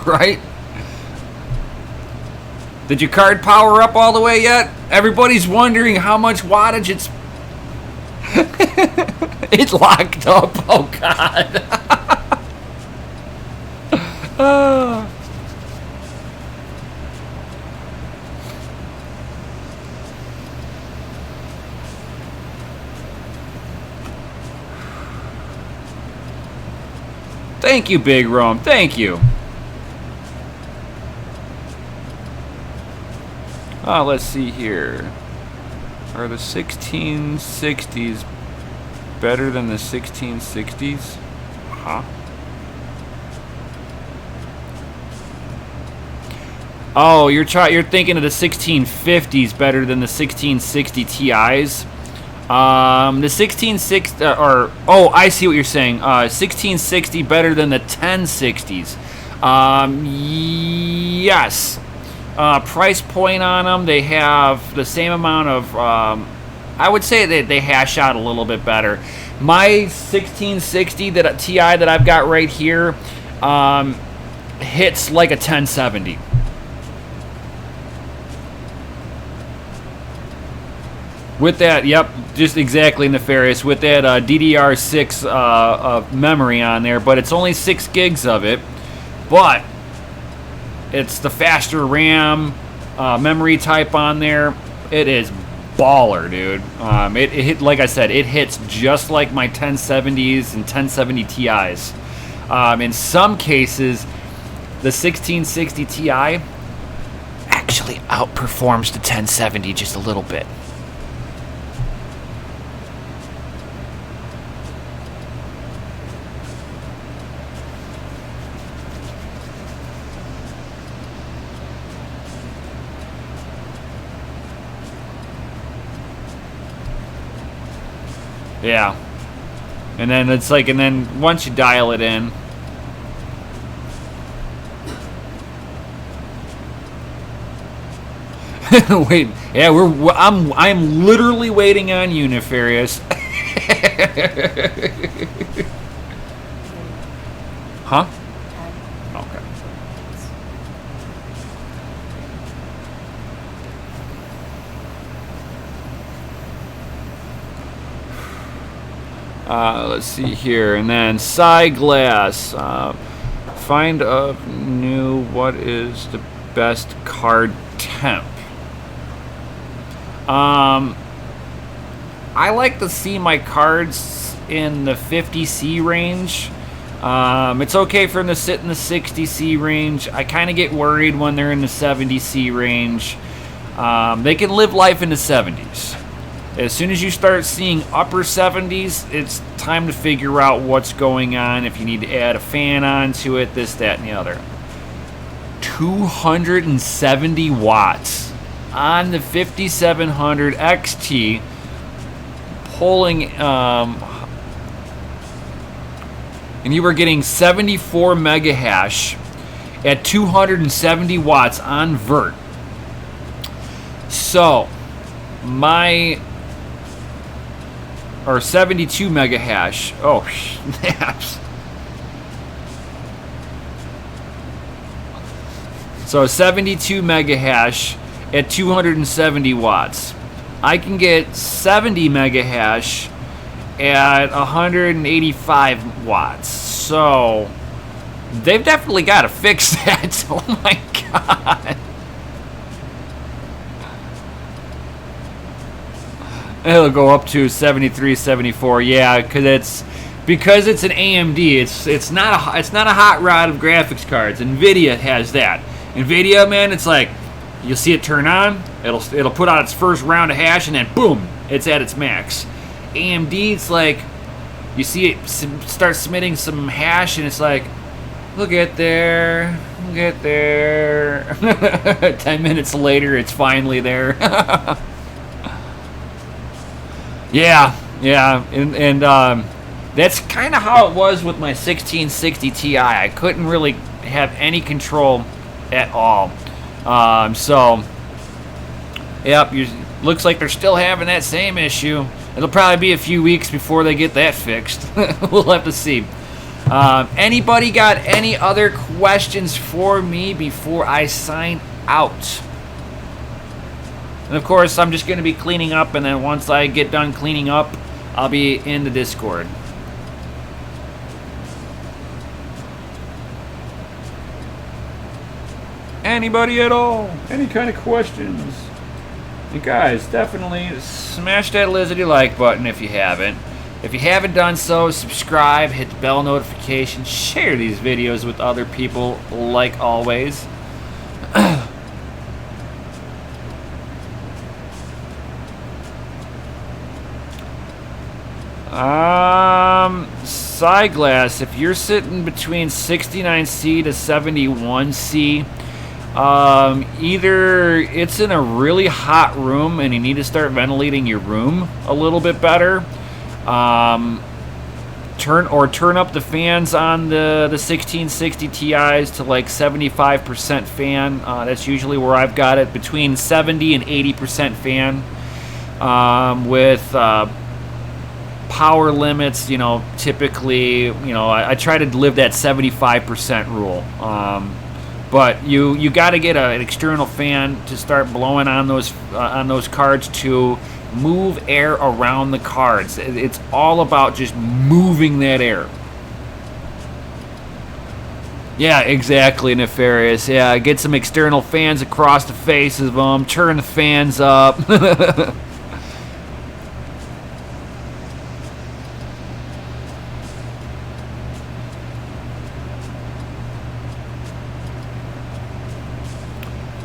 Right? Did your card power up all the way yet? Everybody's wondering how much wattage it's... It's locked up. Oh, God. Thank you, Big Rome. Thank you. Let's see here. Are the 1660s better than the 1660s? Huh? Oh, you're thinking of the 1650s better than the 1660 Ti's. The 1660 I see what you're saying. 1660 better than the 1060s. Yes. Price point on them, they have the same amount of. I would say that they hash out a little bit better. My 1660 Ti that I've got right here hits like a 1070. With that, yep, just exactly nefarious. With that DDR6 memory on there, but it's only 6 gigs of it. But it's the faster RAM memory type on there. It is baller, dude. It hit, like I said, it hits just like my 1070s and 1070 Ti's. In some cases, the 1660 Ti actually outperforms the 1070 just a little bit. Yeah. And then it's like, and then once you dial it in. Wait, yeah, I'm literally waiting on you, Nefarious. Huh? Okay. Let's see here, and then Glass. Find a new. What is the best card temp? I like to see my cards in the 50C range. It's okay for them to sit in the 60C range. I kind of get worried when they're in the 70C range. They can live life in the 70s. As soon as you start seeing upper 70s, it's time to figure out what's going on, if you need to add a fan onto it, this, that, and the other. 270 watts on the 5700 XT, pulling, and you were getting 74 mega hash at 270 watts on vert. So, or 72 mega hash. Oh, snaps. So 72 mega hash at 270 watts. I can get 70 mega hash at 185 watts. So they've definitely got to fix that. Oh my God. It'll go up to 73, 74. Yeah, because it's an AMD. It's not a hot rod of graphics cards. Nvidia has that. Nvidia, man, it's like you'll see it turn on. It'll put out its first round of hash, and then boom, it's at its max. AMD, it's like you see it start submitting some hash, and it's like, look at there. 10 minutes later, it's finally there. Yeah, and That's kind of how it was with my 1660 Ti. I couldn't really have any control at all. So, yep, looks like they're still having that same issue. It'll probably be a few weeks before they get that fixed. We'll have to see. Anybody got any other questions for me before I sign out? And of course, I'm just going to be cleaning up, and then once I get done cleaning up, I'll be in the Discord. Anybody at all? Any kind of questions? You guys, definitely smash that lizardy like button if you haven't. If you haven't done so, subscribe, hit the bell notification, share these videos with other people like always. Siglass, if you're sitting between 69C to 71C, either it's in a really hot room and you need to start ventilating your room a little bit better. Turn up the fans on the 1660 Ti's to like 75% fan. That's usually where I've got it, between 70 and 80% fan. With power limits, typically, I try to live that 75% rule. But you got to get an external fan to start blowing on those cards to move air around the cards. It's all about just moving that air. Yeah, exactly, Nefarious. Yeah, get some external fans across the faces of them. Turn the fans up.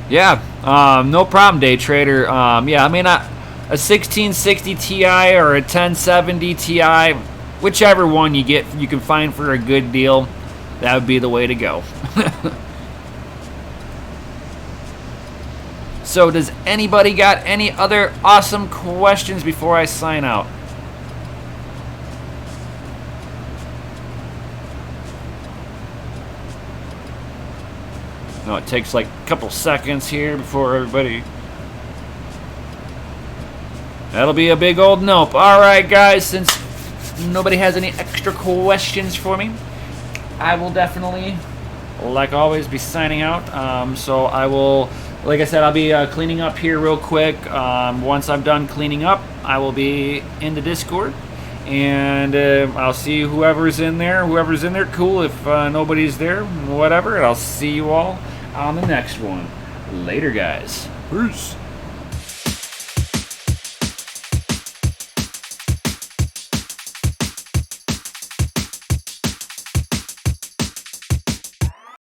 Yeah, no problem, Day Trader. Yeah, I mean, a 1660 Ti or a 1070 Ti, whichever one you can find for a good deal, that would be the way to go. So, does anybody got any other awesome questions before I sign out? No, it takes like a couple seconds here before everybody... That'll be a big old nope. Alright, guys, since nobody has any extra questions for me, I will definitely, like always, be signing out. So I will, like I said, I'll be cleaning up here real quick. Once I'm done cleaning up, I will be in the Discord. And I'll see whoever's in there. Whoever's in there, cool. If nobody's there, whatever. I'll see you all on the next one. Later, guys. Peace.